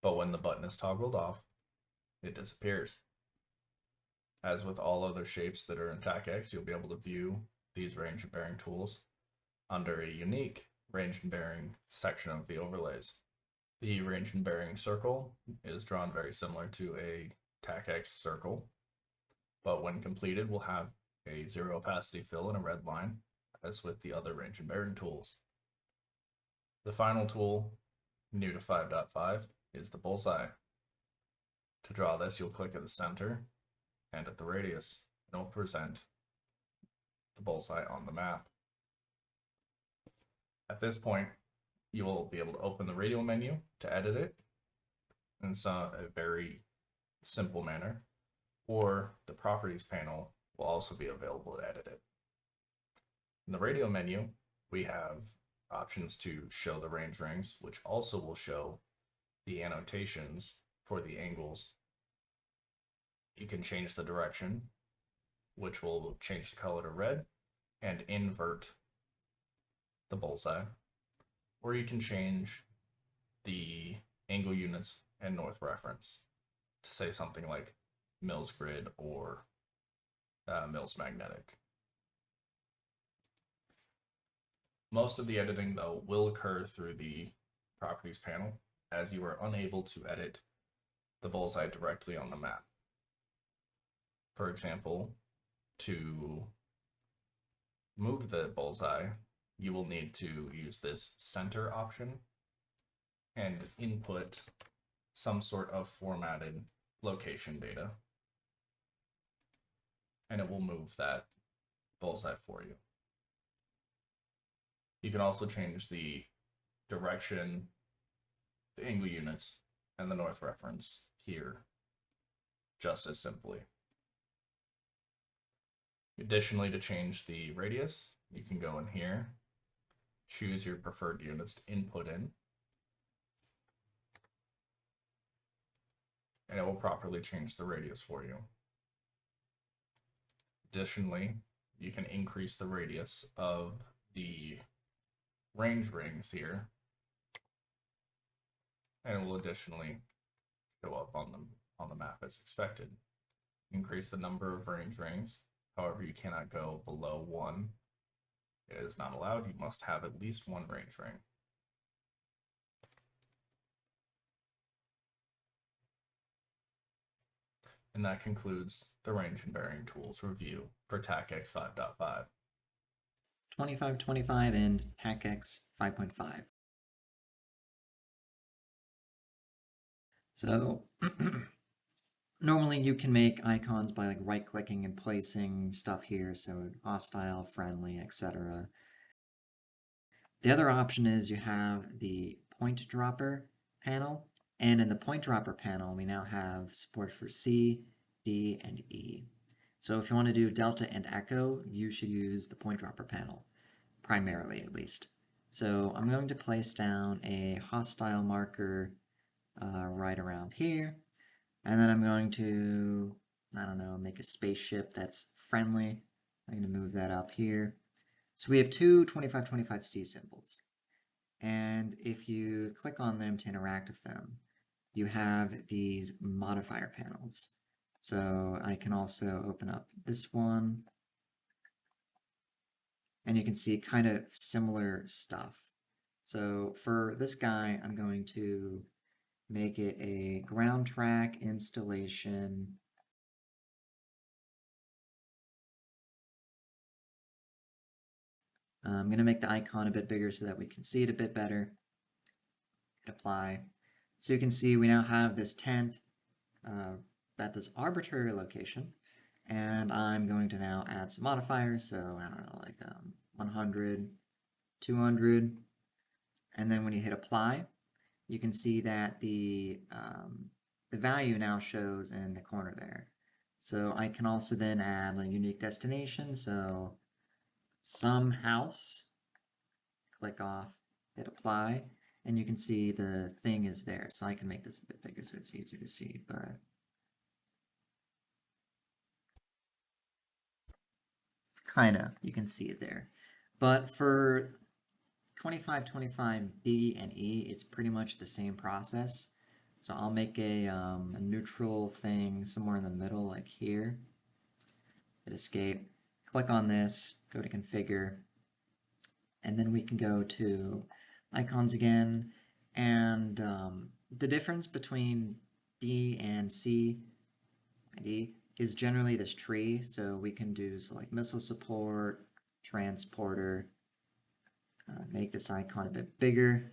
But when the button is toggled off, it disappears. As with all other shapes that are in TAKX, you'll be able to view these range and bearing tools under a unique range and bearing section of the overlays. The range and bearing circle is drawn very similar to a TAKX circle, but when completed, we'll have a zero opacity fill and a red line, as with the other range and bearing tools. The final tool, new to 5.5, is the bullseye. To draw this, you'll click at the center and at the radius, and it'll present the bullseye on the map. At this point, you will be able to open the radial menu to edit it in a very simple manner, or the properties panel will also be available to edit it. In the radial menu, we have options to show the range rings, which also will show the annotations for the angles. You can change the direction, which will change the color to red and invert the bullseye, or you can change the angle units and north reference to say something like Mills grid or Mills magnetic. Most of the editing, though, will occur through the properties panel, as you are unable to edit the bullseye directly on the map. For example, to move the bullseye, you will need to use this center option and input some sort of formatted location data, and it will move that bullseye for you. You can also change the direction, the angle units, and the north reference here just as simply. Additionally, to change the radius, you can go in here, choose your preferred units to input in, and it will properly change the radius for you. Additionally, you can increase the radius of the range rings here, and it will additionally show up on the map as expected. Increase the number of range rings. However, you cannot go below 1. It is not allowed. You must have at least 1 range ring. And that concludes the range and bearing tools review for TAKX 5.5. 2525 and TAKX 5.5. So normally you can make icons by like right-clicking and placing stuff here, so hostile, friendly, etc. The other option is you have the point dropper panel, and in the point dropper panel we now have support for C, D, and E. So if you want to do delta and echo, you should use the point dropper panel, primarily at least. So I'm going to place down a hostile marker right around here, and then I'm going to, I don't know, make a spaceship that's friendly. I'm going to move that up here. So we have two 2525C symbols, and if you click on them to interact with them, you have these modifier panels. So I can also open up this one, and you can see kind of similar stuff. So for this guy, I'm going to make it a ground track installation. I'm going to make the icon a bit bigger so that we can see it a bit better. Hit apply. So you can see we now have this tent at this arbitrary location, and I'm going to now add some modifiers, so I don't know, like 100, 200, and then when you hit apply, you can see that the value now shows in the corner there. So I can also then add a unique destination, so some house, click off, hit apply, and you can see the thing is there. So I can make this a bit bigger so it's easier to see, but kind of, you can see it there. But for 2525 D and E, it's pretty much the same process. So I'll make a neutral thing somewhere in the middle, like here. Hit escape, click on this, go to configure, and then we can go to icons again. And the difference between D and C ID is generally this tree. So we can do like missile support, transporter, make this icon a bit bigger.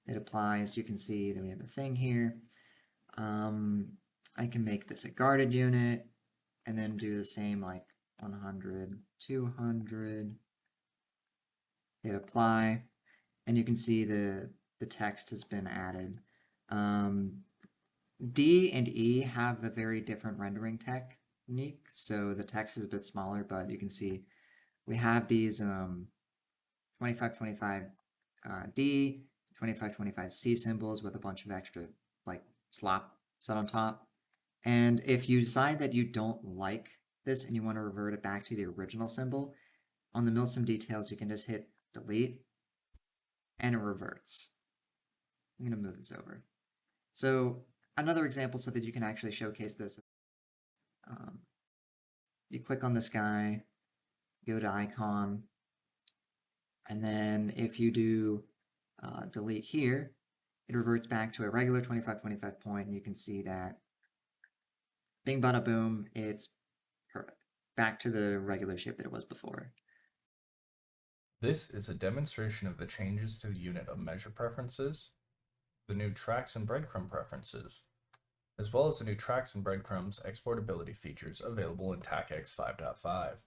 It applies. You can see that we have a thing here. I can make this a guarded unit and then do the same like 100, 200, hit apply, and you can see the text has been added. D and E have a very different rendering technique, so the text is a bit smaller, but you can see we have these 2525 D, 2525 C symbols with a bunch of extra like slop set on top. And if you decide that you don't like this and you want to revert it back to the original symbol, on the milsim details you can just hit delete and it reverts. I'm going to move this over. So another example so that you can actually showcase this. You click on this guy, go to icon, and then if you do delete here, it reverts back to a regular 2525 point, and you can see that bing bada boom, it's perfect. Back to the regular shape that it was before. This is a demonstration of the changes to the unit of measure preferences, the new tracks and breadcrumb preferences, as well as the new tracks and breadcrumbs exportability features available in TAKX 5.5.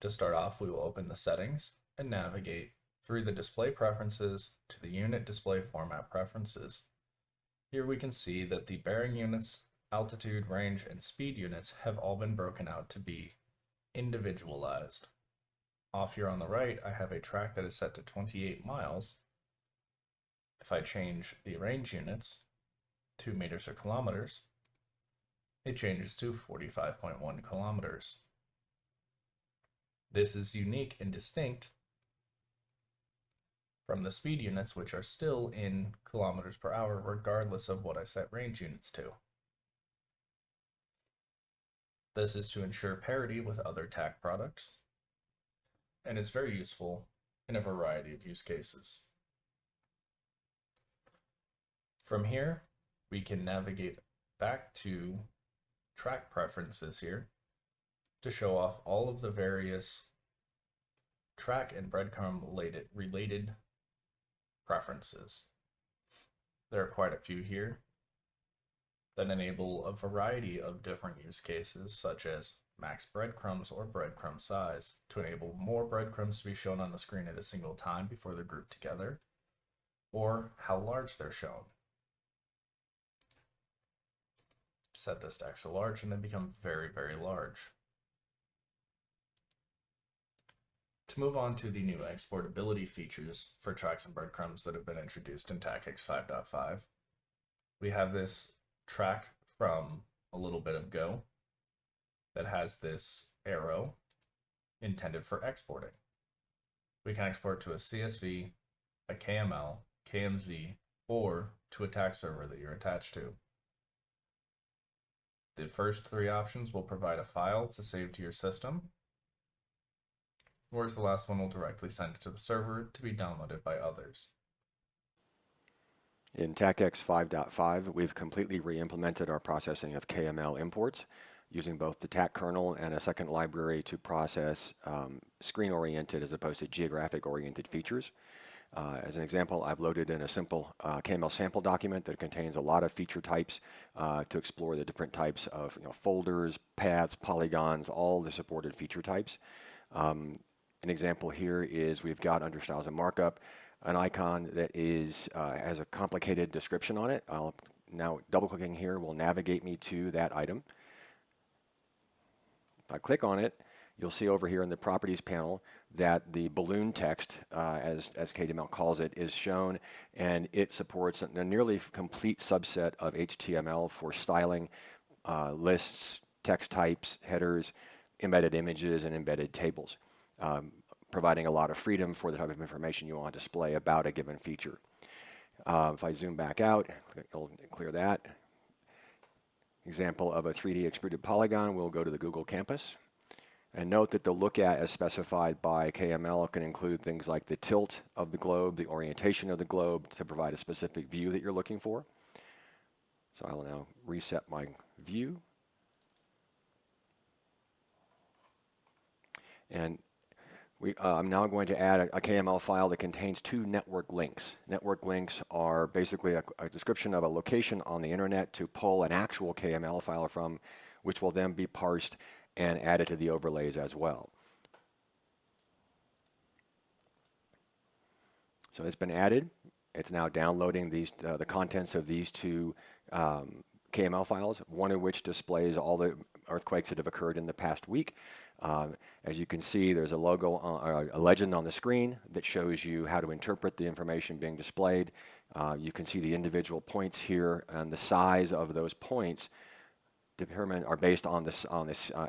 To start off, we will open the settings and navigate through the display preferences to the unit display format preferences. Here we can see that the bearing units, altitude, range, and speed units have all been broken out to be individualized. Off here on the right, I have a track that is set to 28 miles. If I change the range units, 2 meters or kilometers, it changes to 45.1 kilometers. This is unique and distinct from the speed units, which are still in kilometers per hour, regardless of what I set range units to. This is to ensure parity with other TAK products, and is very useful in a variety of use cases. From here, we can navigate back to track preferences here to show off all of the various track and breadcrumb related preferences. There are quite a few here that enable a variety of different use cases, such as max breadcrumbs or breadcrumb size, to enable more breadcrumbs to be shown on the screen at a single time before they're grouped together, or how large they're shown. Set this to extra large and then become very, very large. To move on to the new exportability features for tracks and breadcrumbs that have been introduced in TAKX 5.5, we have this track from a little bit ago that has this arrow intended for exporting. We can export to a CSV, a KML, KMZ, or to a TAK server that you're attached to. The first three options will provide a file to save to your system, whereas the last one will directly send it to the server to be downloaded by others. In TAKX 5.5, we've completely re-implemented our processing of KML imports using both the TAK kernel and a second library to process screen-oriented as opposed to geographic-oriented features. As an example, I've loaded in a simple KML sample document that contains a lot of feature types to explore the different types of folders, paths, polygons, all the supported feature types. An example here is we've got under styles and markup an icon that is has a complicated description on it. Now double-clicking here will navigate me to that item. If I click on it, you'll see over here in the properties panel that the balloon text, as KDML calls it, is shown, and it supports a nearly complete subset of HTML for styling lists, text types, headers, embedded images and embedded tables, providing a lot of freedom for the type of information you want to display about a given feature. If I zoom back out, it'll clear that. Example of a 3D extruded polygon, we'll go to the Google campus. And note that the look at as specified by KML can include things like the tilt of the globe, the orientation of the globe to provide a specific view that you're looking for. So I will now reset my view. And I'm now going to add a KML file that contains 2 network links. Network links are basically a description of a location on the internet to pull an actual KML file from, which will then be parsed and added to the overlays as well. So it's been added. It's now downloading these the contents of these 2 KML files, one of which displays all the earthquakes that have occurred in the past week. As you can see, there's a logo, a legend on the screen that shows you how to interpret the information being displayed. You can see the individual points here, and the size of those points are based on this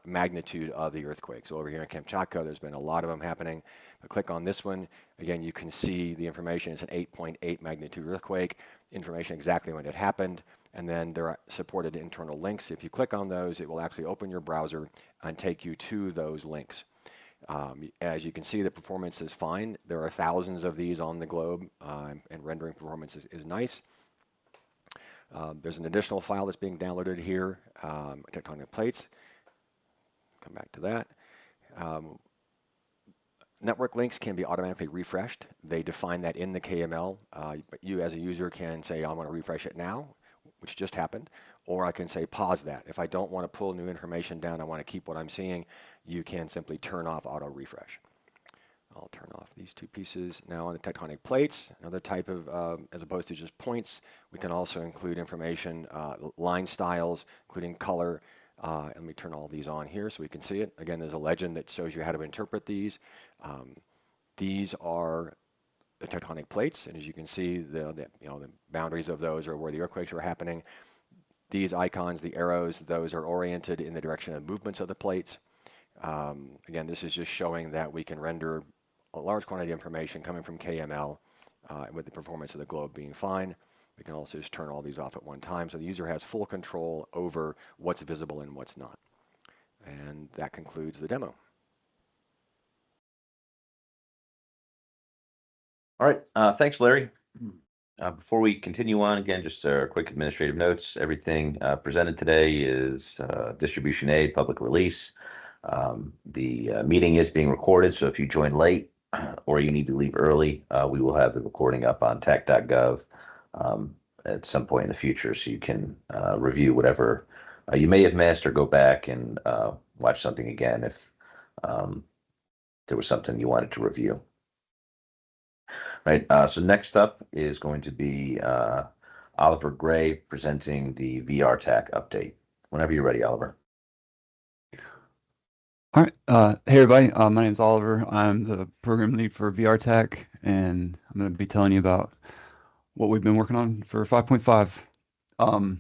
magnitude of the earthquake. So over here in Kamchatka, there's been a lot of them happening. But click on this one. Again, you can see the information. It's an 8.8 magnitude earthquake, information exactly when it happened. And then there are supported internal links. If you click on those, it will actually open your browser and take you to those links. As you can see, the performance is fine. There are thousands of these on the globe, and rendering performance is nice. There's an additional file that's being downloaded here, tectonic plates. Come back to that. Network links can be automatically refreshed. They define that in the KML. But you as a user can say, I want to refresh it now, which just happened, or I can say pause that. If I don't want to pull new information down, I want to keep what I'm seeing, you can simply turn off auto refresh. I'll turn off these 2 pieces. Now on the tectonic plates, another type of, as opposed to just points, we can also include information, line styles, including color. And let me turn all these on here so we can see it. Again, there's a legend that shows you how to interpret these. These are the tectonic plates, and as you can see, the boundaries of those are where the earthquakes are happening. These icons, the arrows, those are oriented in the direction of movements of the plates. Again, this is just showing that we can render a large quantity of information coming from KML with the performance of the globe being fine. We can also just turn all these off at one time, so the user has full control over what's visible and what's not. And that concludes the demo. All right, thanks, Larry. Before we continue on, again, just quick administrative notes. Everything presented today is distribution aid, public release. The meeting is being recorded, so if you join late or you need to leave early, we will have the recording up on tak.gov at some point in the future, so you can review whatever you may have missed or go back and watch something again if there was something you wanted to review. Right, so next up is going to be Oliver Gray presenting the WinTAK update. Whenever you're ready, Oliver. All right. Hey, everybody. My name is Oliver. I'm the program lead for WinTAK, and I'm going to be telling you about what we've been working on for 5.5.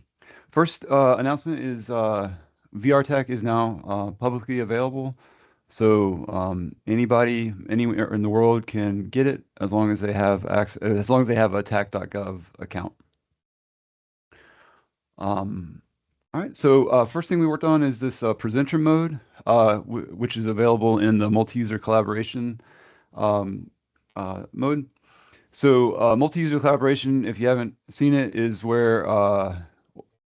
First announcement is WinTAK is now publicly available. So anybody anywhere in the world can get it as long as they have access, as long as they have a tak.gov account. All right. So first thing we worked on is this presenter mode, which is available in the multi-user collaboration mode. So multi-user collaboration, if you haven't seen it, is where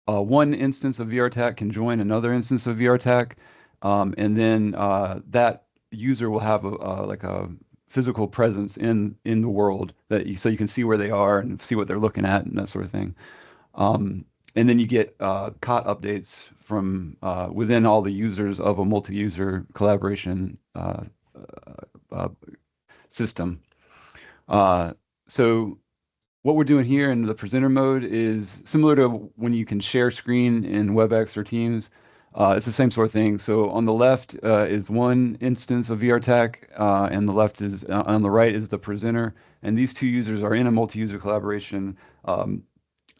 one instance of WinTAK can join another instance of WinTAK. And then that user will have like a physical presence in the world so you can see where they are and see what they're looking at and that sort of thing. And then you get COT updates from within all the users of a multi-user collaboration system. So what we're doing here in the presenter mode is similar to when you can share screen in WebEx or Teams. It's the same sort of thing. So on the left is one instance of WinTAK, and on the right is the presenter. And these 2 users are in a multi-user collaboration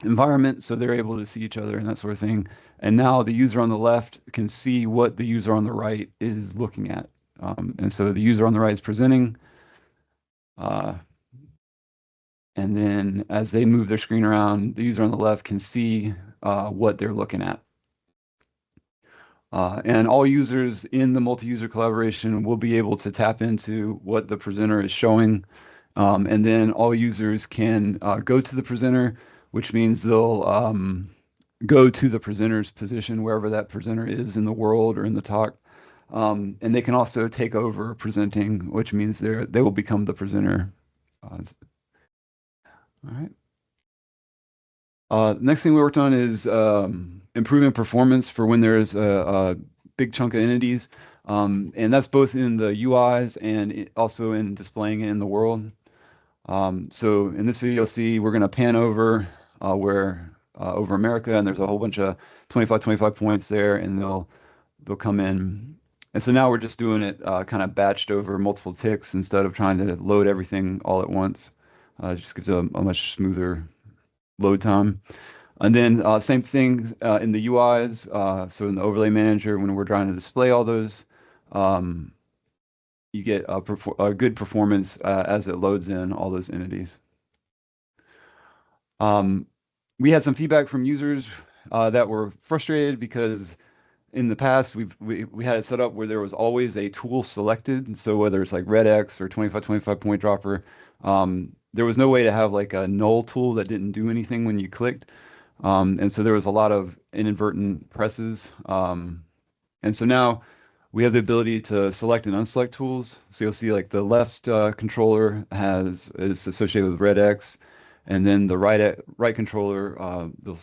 environment, so they're able to see each other and that sort of thing. And now the user on the left can see what the user on the right is looking at. And so the user on the right is presenting. And then as they move their screen around, the user on the left can see what they're looking at. And all users in the multi-user collaboration will be able to tap into what the presenter is showing. And then all users can go to the presenter, which means they'll go to the presenter's position, wherever that presenter is in the world or in the talk. And they can also take over presenting, which means they will become the presenter. All right. Next thing we worked on is improving performance for when there's a big chunk of entities. And that's both in the UIs and also in displaying it in the world. So in this video, you'll see we're going to pan over over America, and there's a whole bunch of 25 points there, and they'll come in. And so now we're just doing it kind of batched over multiple ticks instead of trying to load everything all at once. It just gives a much smoother load time. And then same thing in the UIs. So in the overlay manager, when we're trying to display all those, you get a good performance as it loads in all those entities. We had some feedback from users that were frustrated because in the past we had it set up where there was always a tool selected. So whether it's like red X or 25 point dropper, there was no way to have like a null tool that didn't do anything when you clicked. And so there was a lot of inadvertent presses. And so now we have the ability to select and unselect tools. So you'll see like the left controller is associated with red X, and then the right controller, they'll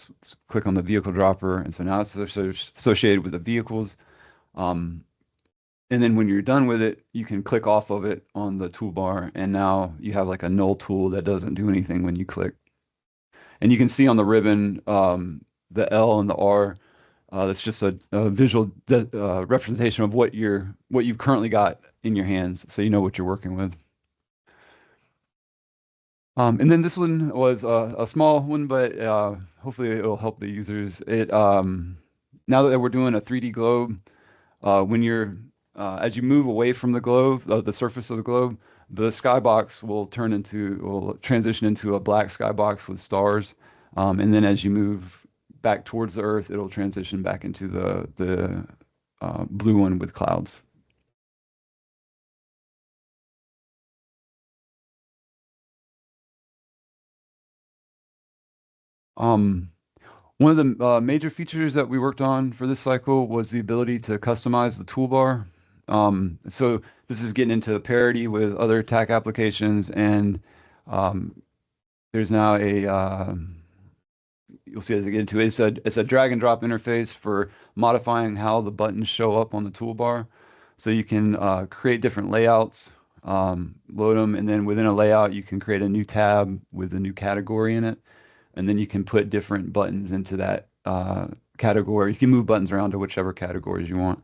click on the vehicle dropper, and so now it's associated with the vehicles. And then when you're done with it, you can click off of it on the toolbar, and now you have like a null tool that doesn't do anything when you click. And you can see on the ribbon the L and the R. That's just a visual representation of what you've currently got in your hands, so you know what you're working with. And then this one was a small one, but hopefully it will help the users. Now that we're doing a 3D globe, when you're as you move away from the globe, the surface of the globe, the skybox will transition into a black skybox with stars. And then as you move back towards the Earth, it'll transition back into the blue one with clouds. One of the major features that we worked on for this cycle was the ability to customize the toolbar. So this is getting into parity with other TAK applications, and there's now you'll see as I get into it, it's a drag and drop interface for modifying how the buttons show up on the toolbar. So you can create different layouts, load them, and then within a layout, you can create a new tab with a new category in it. And then you can put different buttons into that category. You can move buttons around to whichever categories you want.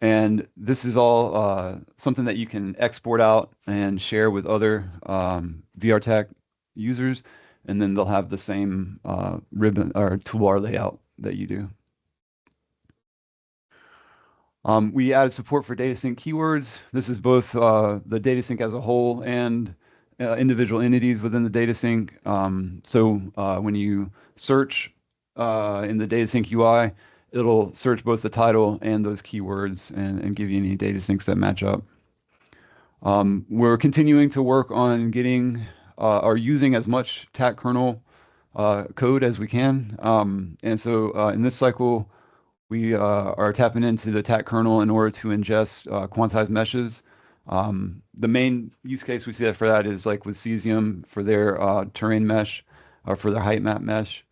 And this is all something that you can export out and share with other WinTAK users, and then they'll have the same ribbon or toolbar layout that you do. We added support for data sync keywords. This is both the data sync as a whole and individual entities within the data sync. So when you search in the data sync UI, it'll search both the title and those keywords and give you any data syncs that match up. We're continuing to work on getting or using as much TAK kernel code as we can. And so in this cycle, we are tapping into the TAK kernel in order to ingest quantized meshes. The main use case we see for that is like with Cesium for their terrain mesh or for their height map mesh.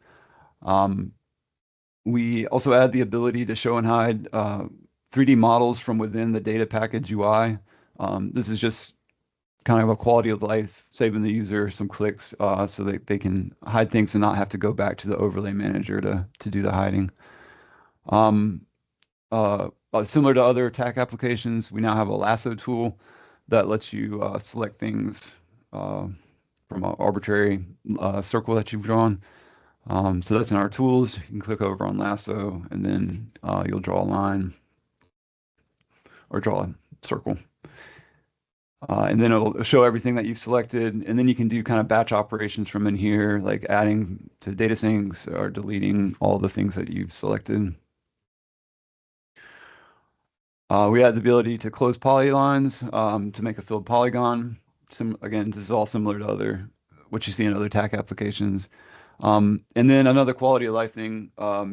We also add the ability to show and hide 3D models from within the data package UI. This is just kind of a quality of life, saving the user some clicks so that they can hide things and not have to go back to the overlay manager to do the hiding. Similar to other TAK applications, we now have a lasso tool that lets you select things from an arbitrary circle that you've drawn. So that's in our tools. You can click over on lasso, and then you'll draw a line or draw a circle. And then it'll show everything that you've selected, and then you can do kind of batch operations from in here, like adding to data sinks or deleting all the things that you've selected. We had the ability to close polylines to make a filled polygon. Again, this is all similar to what you see in other TAK applications. And then another quality of life thing, a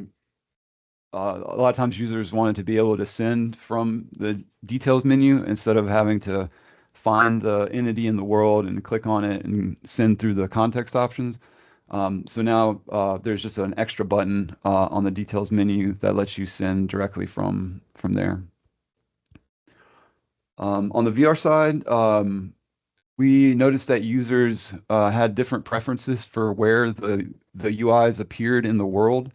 lot of times users wanted to be able to send from the details menu instead of having to find the entity in the world and click on it and send through the context options. So now there's just an extra button on the details menu that lets you send directly from there. On the VR side, we noticed that users had different preferences for where the UIs appeared in the world.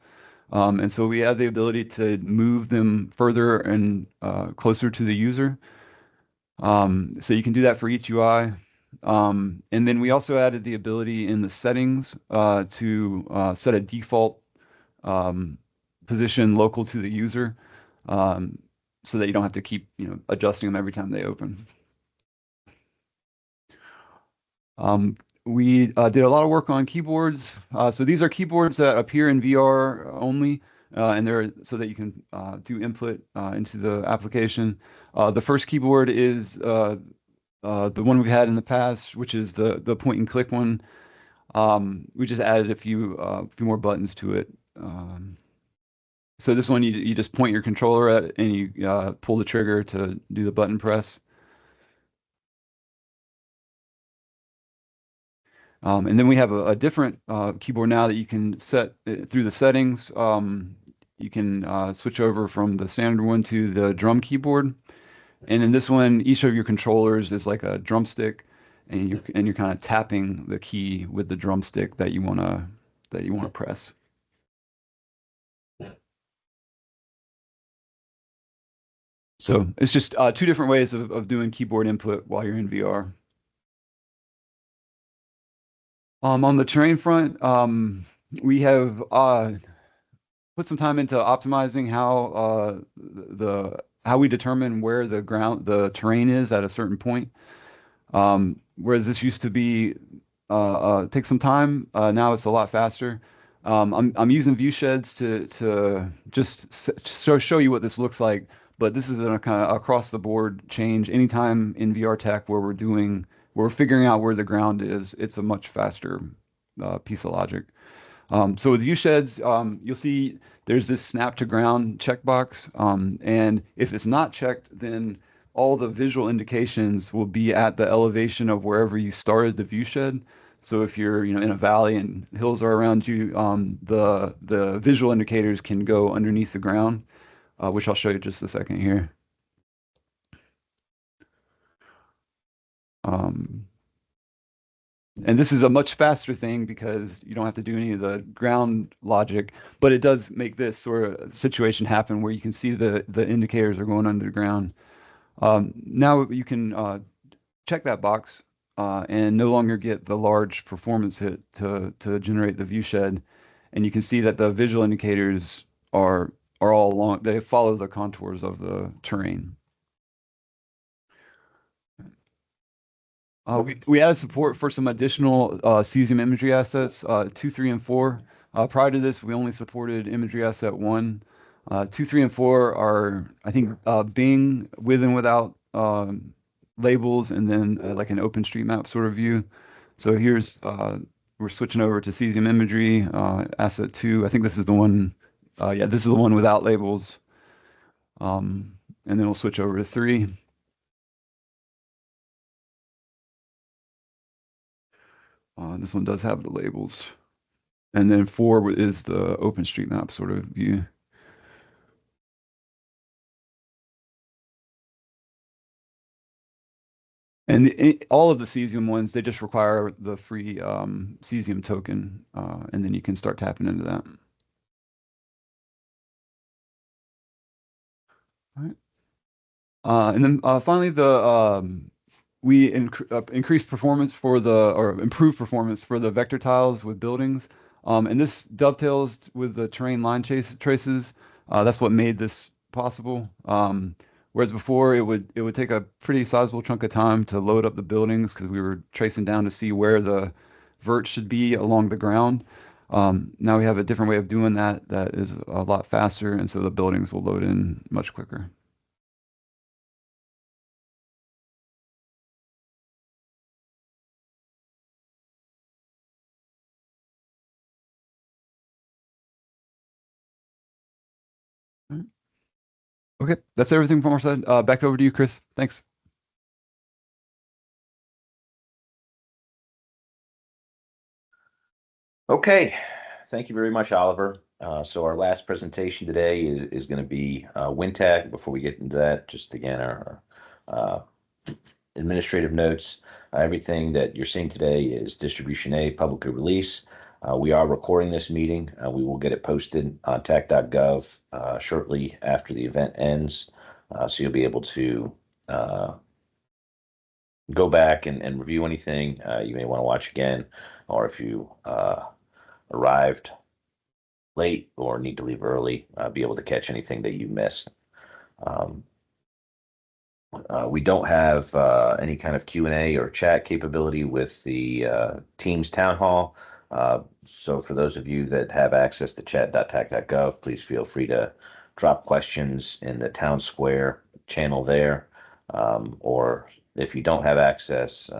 And so we had the ability to move them further and closer to the user. So you can do that for each UI. And then we also added the ability in the settings to set a default position local to the user, so that you don't have to keep adjusting them every time they open. We did a lot of work on keyboards. So these are keyboards that appear in VR only, and they're so that you can do input into the application. The first keyboard is the one we've had in the past, which is the point and click one. We just added a few more buttons to it. So this one you just point your controller at and you pull the trigger to do the button press. And then we have a different keyboard now that you can set through the settings. You can switch over from the standard one to the drum keyboard. And in this one, each of your controllers is like a drumstick, and you're kind of tapping the key with the drumstick that you wanna press. So it's just two different ways of doing keyboard input while you're in VR. On the terrain front, we have put some time into optimizing how we determine where the terrain is at a certain point. Whereas this used to be take some time, now it's a lot faster. I'm using view sheds to just show you what this looks like, but this is a kind of across the board change. Anytime in VRTech where we're figuring out where the ground is, it's a much faster piece of logic. So with view sheds, you'll see there's this snap to ground checkbox, and if it's not checked, then all the visual indications will be at the elevation of wherever you started the view shed. So if you're in a valley and hills are around you, the visual indicators can go underneath the ground, which I'll show you just a second here. And this is a much faster thing because you don't have to do any of the ground logic, but it does make this sort of situation happen where you can see the indicators are going under the ground. Now you can check that box and no longer get the large performance hit to generate the view shed. And you can see that the visual indicators are all along, they follow the contours of the terrain. We added support for some additional cesium imagery assets, 2, 3, and 4. Prior to this, we only supported imagery asset 1. 2, 3, and 4 are, I think, Bing with and without labels, and then like an OpenStreetMap sort of view. So here's, we're switching over to cesium imagery, asset 2. I think this is the one, yeah, this is the one without labels. And then we'll switch over to 3. This one does have the labels. And then 4 is the OpenStreetMap sort of view. And all of the cesium ones, they just require the free cesium token, and then you can start tapping into that. All right. And then finally, we increased performance or improved performance for the vector tiles with buildings. And this dovetails with the terrain line traces. That's what made this possible. Whereas before it would take a pretty sizable chunk of time to load up the buildings because we were tracing down to see where the vert should be along the ground. Now we have a different way of doing that that is a lot faster, and so the buildings will load in much quicker. Okay, that's everything from our side. Back over to you, Chris. Thanks. Okay, thank you very much, Oliver. So our last presentation today is going to be WinTAK. Before we get into that, just again, our administrative notes. Everything that you're seeing today is Distribution A, publicly release. We are recording this meeting. We will get it posted on tak.gov shortly after the event ends. So you'll be able to go back and review anything you may want to watch again, or if you arrived late or need to leave early, be able to catch anything that you missed. We don't have any kind of Q&A or chat capability with the Teams Town Hall. So for those of you that have access to chat.tak.gov, please feel free to drop questions in the Town Square channel there. Or if you don't have access,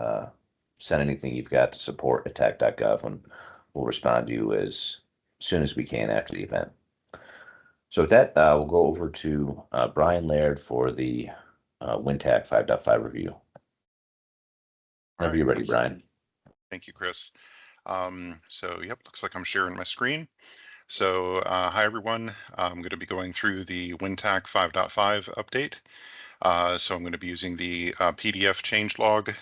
send anything you've got to support at tak.gov, and we'll respond to you as soon as we can after the event. So with that, we'll go over to Brian Laird for the WinTAK 5.5 review. Whenever you're ready, Brian. Thank you, Chris. Yep, looks like I'm sharing my screen. So hi, everyone. I'm going to be going through the WinTAK 5.5 update. So I'm going to be using the PDF changelog,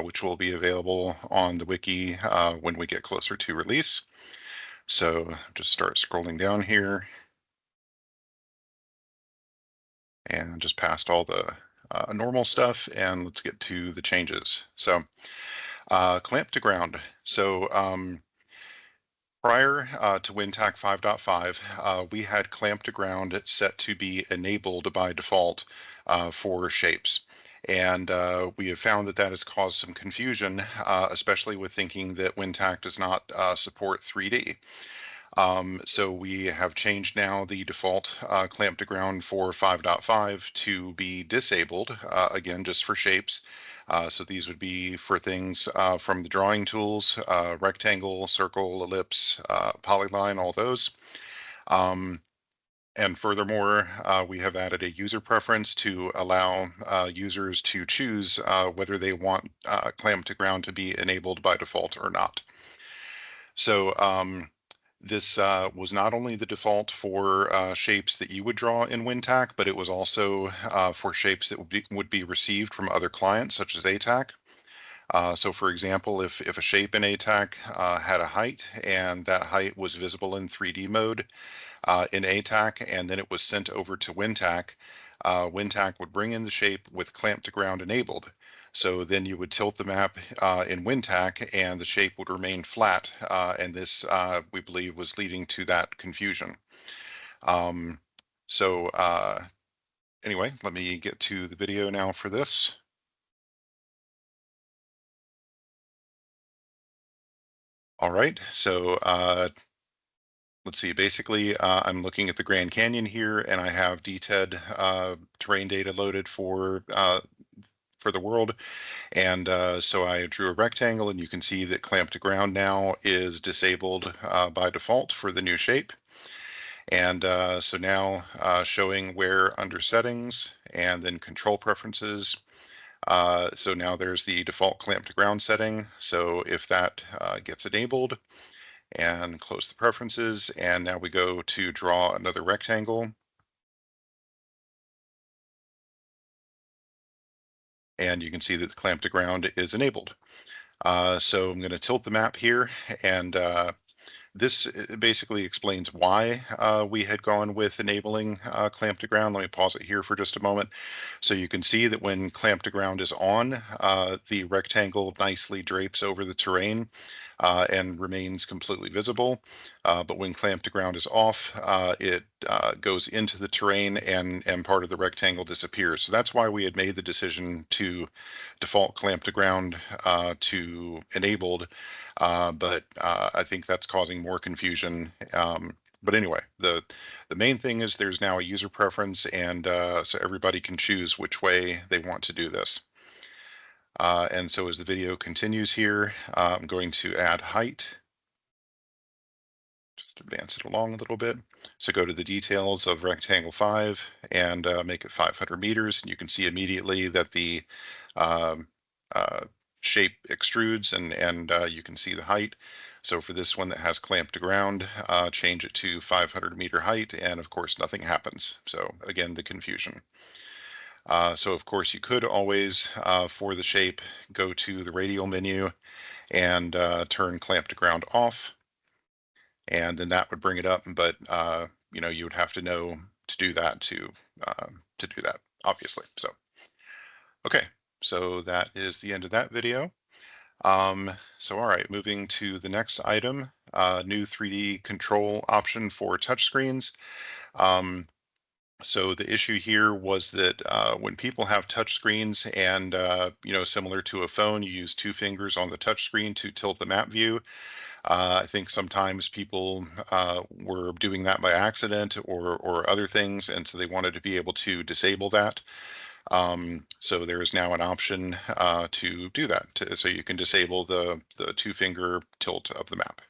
which will be available on the wiki when we get closer to release. So just start scrolling down here. And just past all the normal stuff, and let's get to the changes. So clamp to ground. So prior to WinTAK 5.5, we had clamp to ground set to be enabled by default for shapes. And we have found that that has caused some confusion, especially with thinking that WinTAK does not support 3D. So we have changed now the default clamp to ground for 5.5 to be disabled, again, just for shapes. So these would be for things from the drawing tools, rectangle, circle, ellipse, polyline, all those. And furthermore, we have added a user preference to allow users to choose whether they want clamp to ground to be enabled by default or not. So this was not only the default for shapes that you would draw in WinTAK, but it was also for shapes that would be received from other clients, such as ATAK. So for example, if a shape in ATAK had a height and that height was visible in 3D mode in ATAK, and then it was sent over to WinTAK, WinTAK would bring in the shape with clamp to ground enabled. So then you would tilt the map in WinTAK and the shape would remain flat. And this, we believe, was leading to that confusion. Anyway, let me get to the video now for this. All right, so let's see, basically I'm looking at the Grand Canyon here and I have DTED terrain data loaded for the world. And so I drew a rectangle and you can see that clamp to ground now is disabled by default for the new shape. And so now showing where under settings and then control preferences. So now there's the default clamp to ground setting. So if that gets enabled, and close the preferences, and now we go to draw another rectangle. And you can see that the clamp to ground is enabled. So I'm going to tilt the map here, and this basically explains why we had gone with enabling clamp to ground. Let me pause it here for just a moment. So you can see that when clamp to ground is on, the rectangle nicely drapes over the terrain. and remains completely visible. But when clamp to ground is off, it goes into the terrain and part of the rectangle disappears. So that's why we had made the decision to default clamp to ground to enabled. But I think that's causing more confusion. But anyway, the main thing is there's now a user preference, and so everybody can choose which way they want to do this. And so as the video continues here, I'm going to add height. Just advance it along a little bit. So go to the details of rectangle 5 and make it 500 meters. And you can see immediately that the um, shape extrudes, and you can see the height. So for this one that has clamp to ground, change it to 500-meter height, and of course nothing happens. So again, the confusion. So of course you could always, for the shape, go to the radial menu and turn clamp to ground off, and then that would bring it up. But you know, you would have to know to do that to do that, obviously. So okay, so that is the end of that video. So all right, moving to the next item, new 3D control option for touchscreens. So the issue here was that when people have touch screens and, you know, similar to a phone, you use 2 fingers on the touch screen to tilt the map view. I think sometimes people were doing that by accident or other things, and so they wanted to be able to disable that. So there is now an option to do that, so you can disable the 2-finger tilt of the map.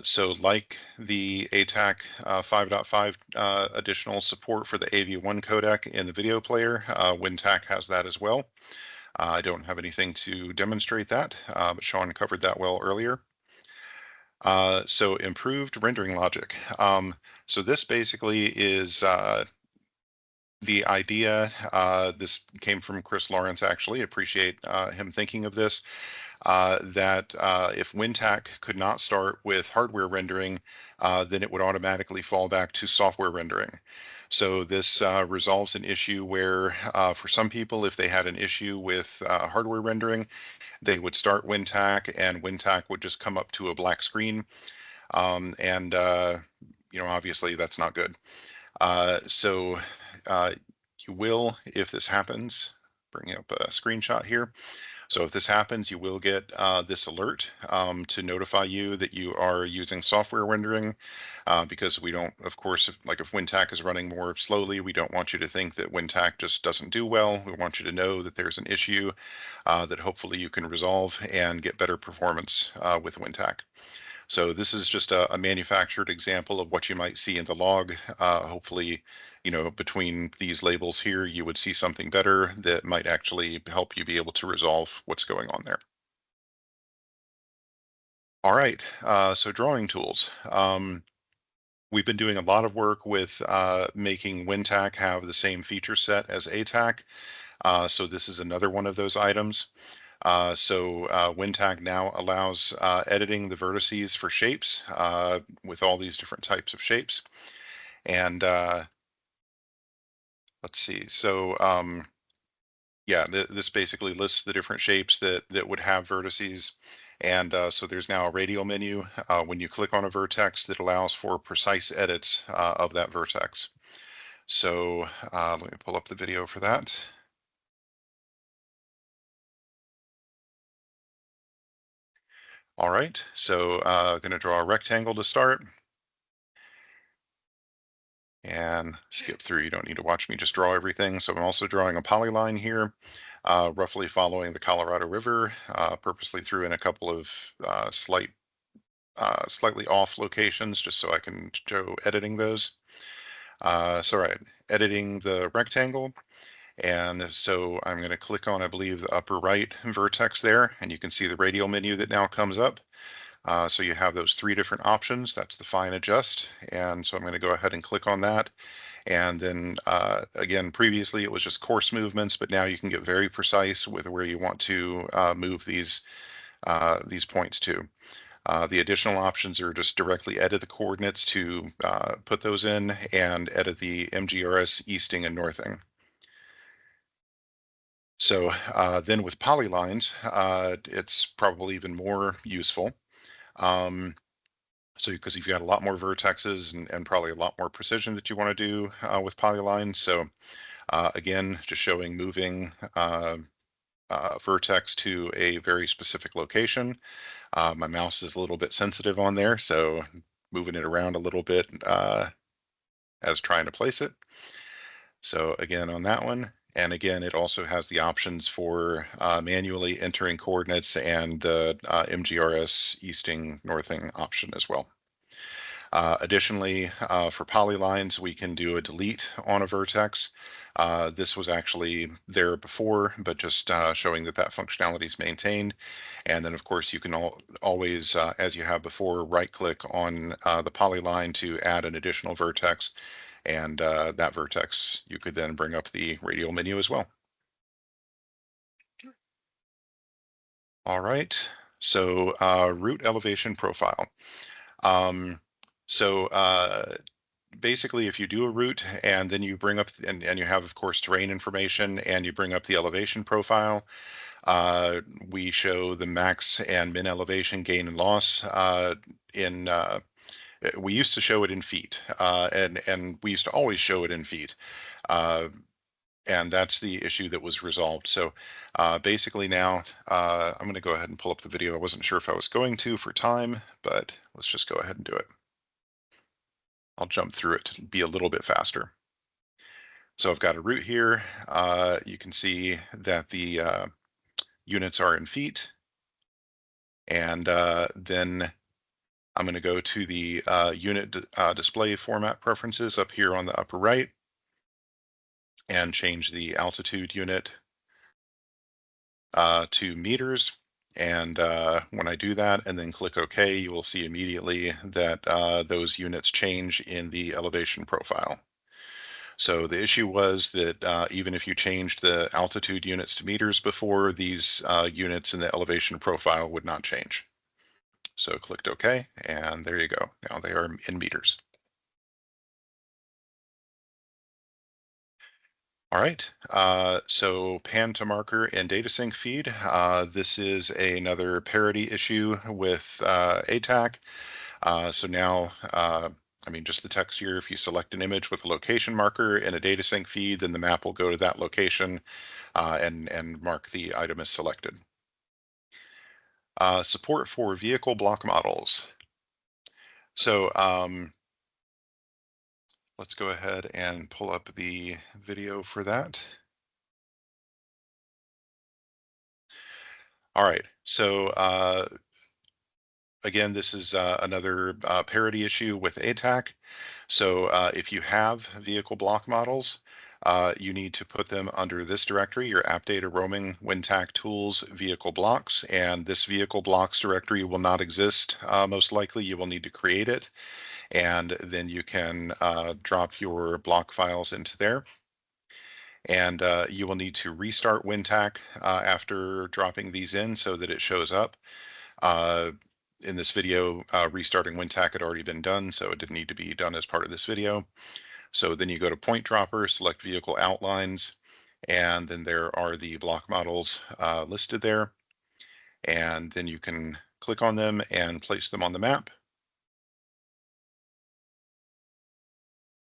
So like the ATAK 5.5 additional support for the AV1 codec in the video player, WinTAK has that as well. I don't have anything to demonstrate that, but Sean covered that well earlier. So improved rendering logic. So this basically is the idea. This came from Chris Lawrence, actually. Appreciate him thinking of this. That if WinTAK could not start with hardware rendering, then it would automatically fall back to software rendering. So this resolves an issue where for some people, if they had an issue with hardware rendering, they would start WinTAK and WinTAK would just come up to a black screen. And you know, obviously that's not good. So you will, if this happens, bring up a screenshot here. So if this happens, you will get this alert to notify you that you are using software rendering, because we don't, of course, if WinTAK is running more slowly, we don't want you to think that WinTAK just doesn't do well. We want you to know that there's an issue that hopefully you can resolve and get better performance with WinTAK. So this is just a manufactured example of what you might see in the log. Hopefully, you know, between these labels here, you would see something better that might actually help you be able to resolve what's going on there. All right, so drawing tools. We've been doing a lot of work with making WinTAK have the same feature set as ATAK. So this is another one of those items. So WinTAK now allows editing the vertices for shapes with all these different types of shapes. And let's see, so yeah, this basically lists the different shapes that would have vertices. And so there's now a radial menu when you click on a vertex that allows for precise edits of that vertex. So let me pull up the video for that. All right, so going to draw a rectangle to start. And skip through. You don't need to watch me just draw everything. So I'm also drawing a polyline here, roughly following the Colorado River, purposely threw in a couple of slightly off locations just so I can show editing those. So right, editing the rectangle. And so I'm going to click on, I believe, the upper right vertex there, and you can see the radial menu that now comes up. So you have those 3 different options. That's the fine adjust. And so I'm going to go ahead and click on that. And then again, previously it was just coarse movements, but now you can get very precise with where you want to move these points to. The additional options are just directly edit the coordinates to put those in and edit the MGRS easting and northing. So then with polylines, it's probably even more useful. So because you've got a lot more vertexes and probably a lot more precision that you want to do with polylines. So again, just showing moving vertex to a very specific location. My mouse is a little bit sensitive on there, so moving it around a little bit as trying to place it. So again, on that one, and again, it also has the options for manually entering coordinates and the MGRS easting, northing option as well. Additionally, for polylines, we can do a delete on a vertex. This was actually there before, but just showing that that functionality is maintained. And then, of course, you can always, as you have before, right-click on the polyline to add an additional vertex. And that vertex, you could then bring up the radial menu as well. All right, so route elevation profile. So basically, if you do a route and then you bring up, and you have, of course, terrain information, and you bring up the elevation profile, we show the max and min elevation gain and loss we used to show it in feet, and we used to always show it in feet. And that's the issue that was resolved. So basically now, I'm going to go ahead and pull up the video. I wasn't sure if I was going to for time, but let's just go ahead and do it. I'll jump through it to be a little bit faster. So I've got a route here. You can see that the units are in feet. And then I'm going to go to the unit display format preferences up here on the upper right and change the altitude unit to meters. And when I do that and then click OK, you will see immediately that those units change in the elevation profile. So the issue was that even if you changed the altitude units to meters before, these units in the elevation profile would not change. So clicked OK, and there you go. Now they are in meters. All right, so pan to marker and data sync feed. This is another parity issue with ATAK. So now, I mean, just the text here, if you select an image with a location marker in a data sync feed, then the map will go to that location and mark the item as selected. Support for vehicle block models. So let's go ahead and pull up the video for that. All right, so again, this is another parity issue with ATAK. So if you have vehicle block models, you need to put them under this directory, your app data roaming WinTAK tools vehicle blocks, and this vehicle blocks directory will not exist. Most likely you will need to create it, and then you can drop your block files into there. And you will need to restart WinTAK after dropping these in so that it shows up. In this video, restarting WinTAK had already been done, so it didn't need to be done as part of this video. So then you go to point dropper, select vehicle outlines, and then there are the block models listed there. And then you can click on them and place them on the map.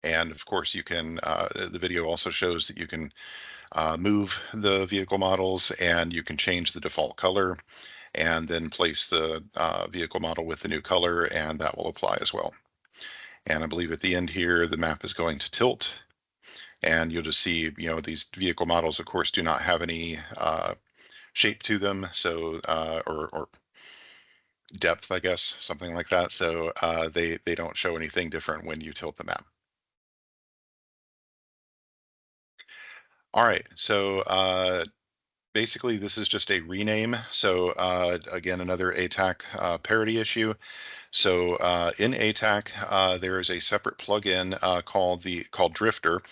And of course you can, the video also shows that you can move the vehicle models and you can change the default color and then place the vehicle model with the new color, and that will apply as well. And I believe at the end here, the map is going to tilt, and you'll just see, you know, these vehicle models, of course, do not have any shape to them, so or depth, I guess, something like that. So they don't show anything different when you tilt the map. All right, so basically, this is just a rename. So again, another ATAK parity issue. So in ATAK, there is a separate plugin called Drifter,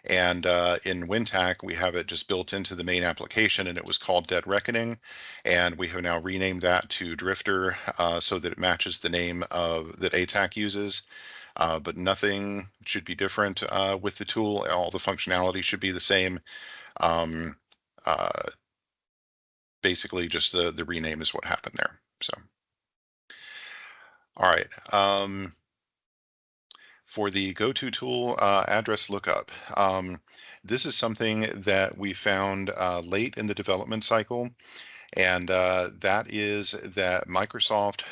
and in WinTAK we have it just built into the main application, and it was called Dead Reckoning, and we have now renamed that to Drifter so that it matches the name that ATAK uses. But nothing should be different with the tool. All the functionality should be the same. basically just the rename is what happened there. So, all right. For the go-to tool, address lookup, this is something that we found late in the development cycle, and that is that Microsoft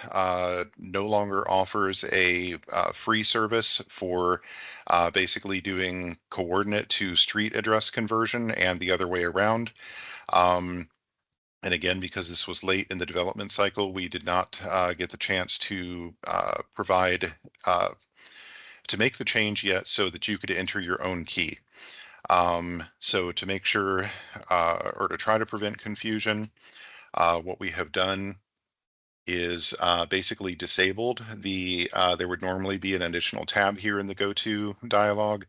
no longer offers a free service for basically doing coordinate to street address conversion and the other way around. And again, because this was late in the development cycle, we did not get the chance to provide to make the change yet so that you could enter your own key. So to make sure or to try to prevent confusion, what we have done is basically disabled there would normally be an additional tab here in the go-to dialog,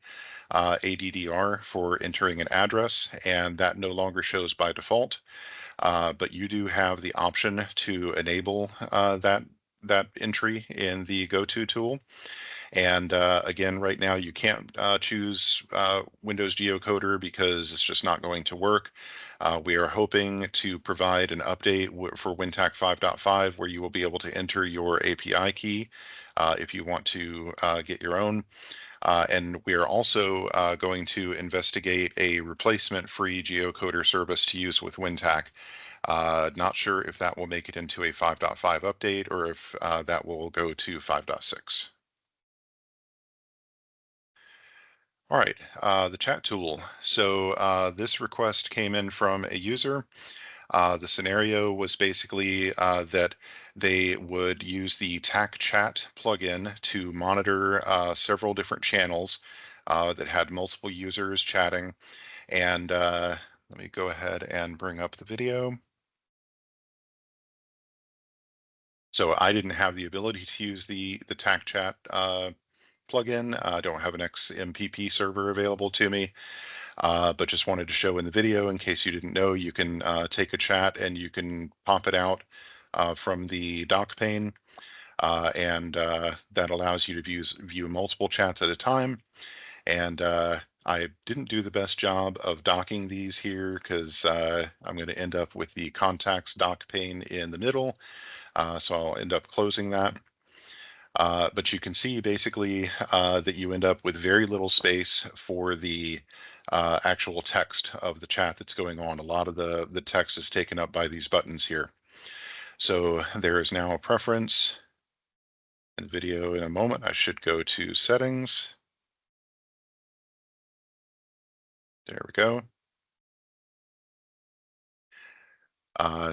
ADDR for entering an address, and that no longer shows by default. But you do have the option to enable that entry in the go-to tool. And again, right now you can't choose Windows geocoder because it's just not going to work. We are hoping to provide an update for WinTAK 5.5 where you will be able to enter your API key if you want to get your own. And we are also going to investigate a replacement-free geocoder service to use with WinTAK. Not sure if that will make it into a 5.5 update or if that will go to 5.6. All right, the chat tool. So this request came in from a user. The scenario was basically that they would use the TAK chat plugin to monitor several different channels that had multiple users chatting. And let me go ahead and bring up the video. So I didn't have the ability to use the TAK chat plugin. I don't have an XMPP server available to me, but just wanted to show in the video in case you didn't know, you can take a chat and you can pop it out from the dock pane, and that allows you to view multiple chats at a time. And I didn't do the best job of docking these here because I'm going to end up with the contacts dock pane in the middle, so I'll end up closing that. But you can see basically that you end up with very little space for the actual text of the chat that's going on. A lot of the text is taken up by these buttons here. So there is now a preference. In the video in a moment, I should go to settings. There we go.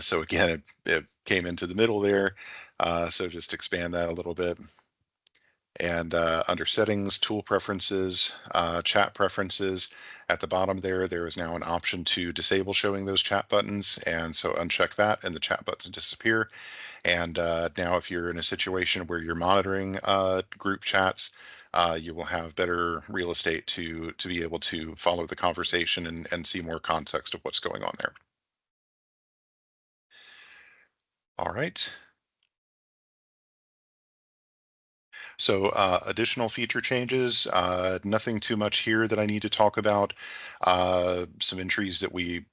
So again, it came into the middle there. So just expand that a little bit. And under settings, tool preferences, chat preferences, at the bottom there is now an option to disable showing those chat buttons. And so uncheck that and the chat buttons disappear. And now if you're in a situation where you're monitoring group chats, you will have better real estate to be able to follow the conversation and see more context of what's going on there. All right. So additional feature changes, nothing too much here that I need to talk about. Some entries that we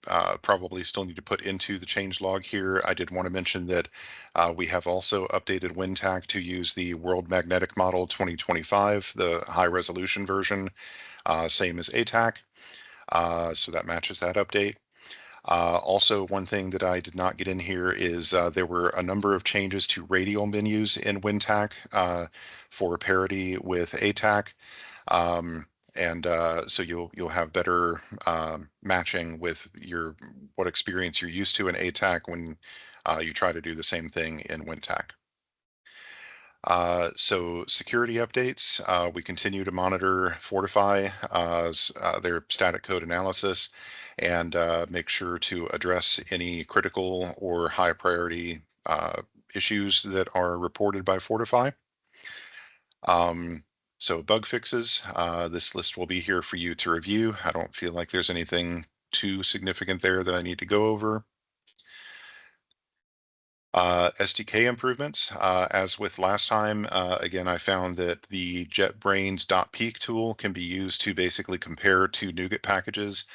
probably still need to put into the change log here. I did want to mention that we have also updated WinTAK to use the World Magnetic Model 2025, the high resolution version, same as ATAK. So that matches that update. Also, one thing that I did not get in here is there were a number of changes to radial menus in WinTAK for parity with ATAK, and so you'll have better matching with what experience you're used to in ATAK when you try to do the same thing in WinTAK. So security updates, we continue to monitor Fortify, their static code analysis, and make sure to address any critical or high priority issues that are reported by Fortify. So bug fixes, this list will be here for you to review. I don't feel like there's anything too significant there that I need to go over. SDK improvements, as with last time, again, I found that the JetBrains.peek tool can be used to basically compare two NuGet packages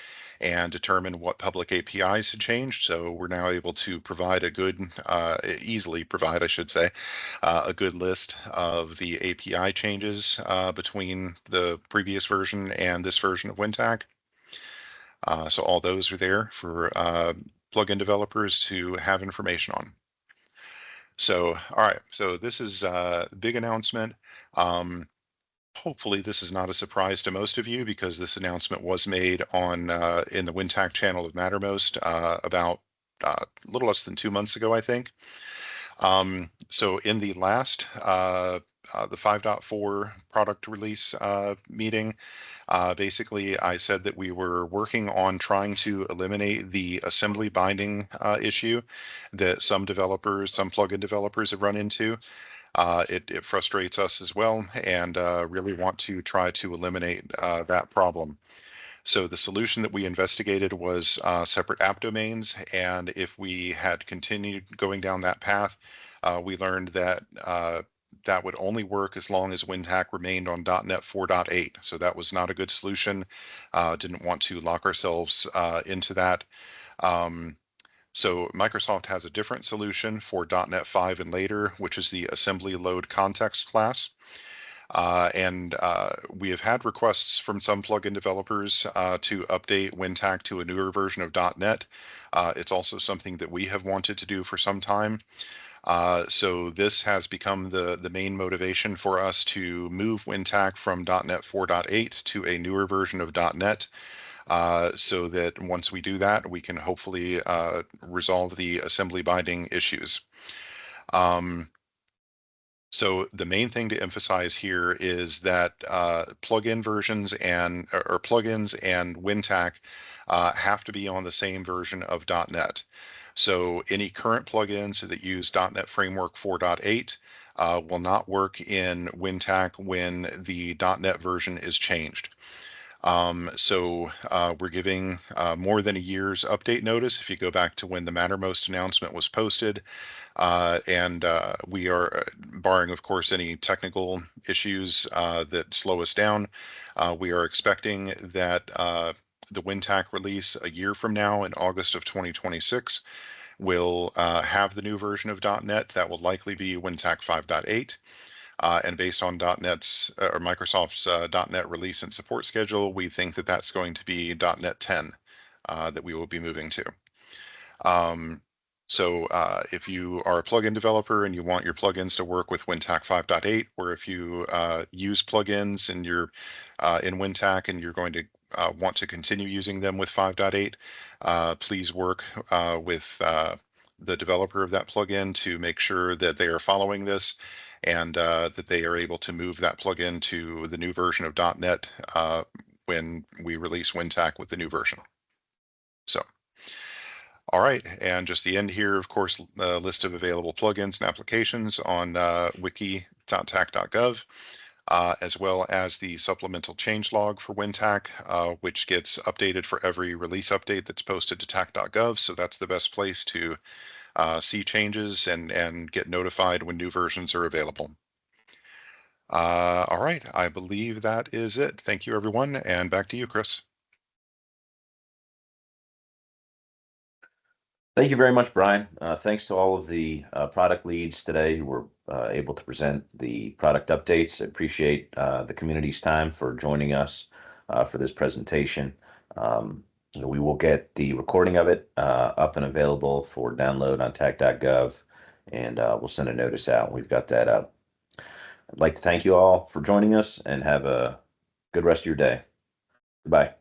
and determine what public APIs had changed. So we're now able to provide a good, easily provide, I should say, a good list of the API changes between the previous version and this version of WinTAK. So all those are there for plugin developers to have information on. So, all right, so this is a big announcement. Hopefully this is not a surprise to most of you, because this announcement was made on in the WinTAK channel of Mattermost about a little less than 2 months ago, I think. So in the last the 5.4 product release meeting, basically I said that we were working on trying to eliminate the assembly binding issue that some developers, some plugin developers have run into. It frustrates us as well, and really want to try to eliminate that problem. So the solution that we investigated was separate app domains, and if we had continued going down that path, we learned that that would only work as long as WinTAK remained on .NET 4.8. So that was not a good solution. Didn't want to lock ourselves into that. So Microsoft has a different solution for .NET 5 and later, which is the assembly load context class. And we have had requests from some plugin developers to update WinTAK to a newer version of .NET. It's also something that we have wanted to do for some time. So this has become the main motivation for us to move WinTAK from .NET 4.8 to a newer version of .NET. So that once we do that, we can hopefully resolve the assembly binding issues. So the main thing to emphasize here is that plugin versions or plugins and WinTAK have to be on the same version of .NET. So any current plugins that use .NET Framework 4.8 will not work in WinTAK when the .NET version is changed. So we're giving more than a year's update notice. If you go back to when the Mattermost announcement was posted, and we are, barring of course any technical issues that slow us down, we are expecting that the WinTAK release a year from now in August of 2026 will have the new version of .NET. That will likely be WinTAK 5.8. And based on .NET's or Microsoft's .NET release and support schedule, we think that that's going to be .NET 10 that we will be moving to. So if you are a plugin developer and you want your plugins to work with WinTAK 5.8, or if you use plugins and you're in WinTAK and you're going to want to continue using them with 5.8, please work with the developer of that plugin to make sure that they are following this, and that they are able to move that plugin to the new version of .NET when we release WinTAK with the new version. So, all right, and just the end here, of course, a list of available plugins and applications on wiki.tak.gov, as well as the supplemental changelog for WinTAK, which gets updated for every release update that's posted to tak.gov. So that's the best place to see changes and get notified when new versions are available. All right, I believe that is it. Thank you, everyone, and back to you, Chris. Thank you very much, Brian. Thanks to all of the product leads today who were able to present the product updates. I appreciate the community's time for joining us for this presentation. We will get the recording of it up and available for download on tak.gov, and we'll send a notice out. We've got that up. I'd like to thank you all for joining us, and have a good rest of your day. Goodbye.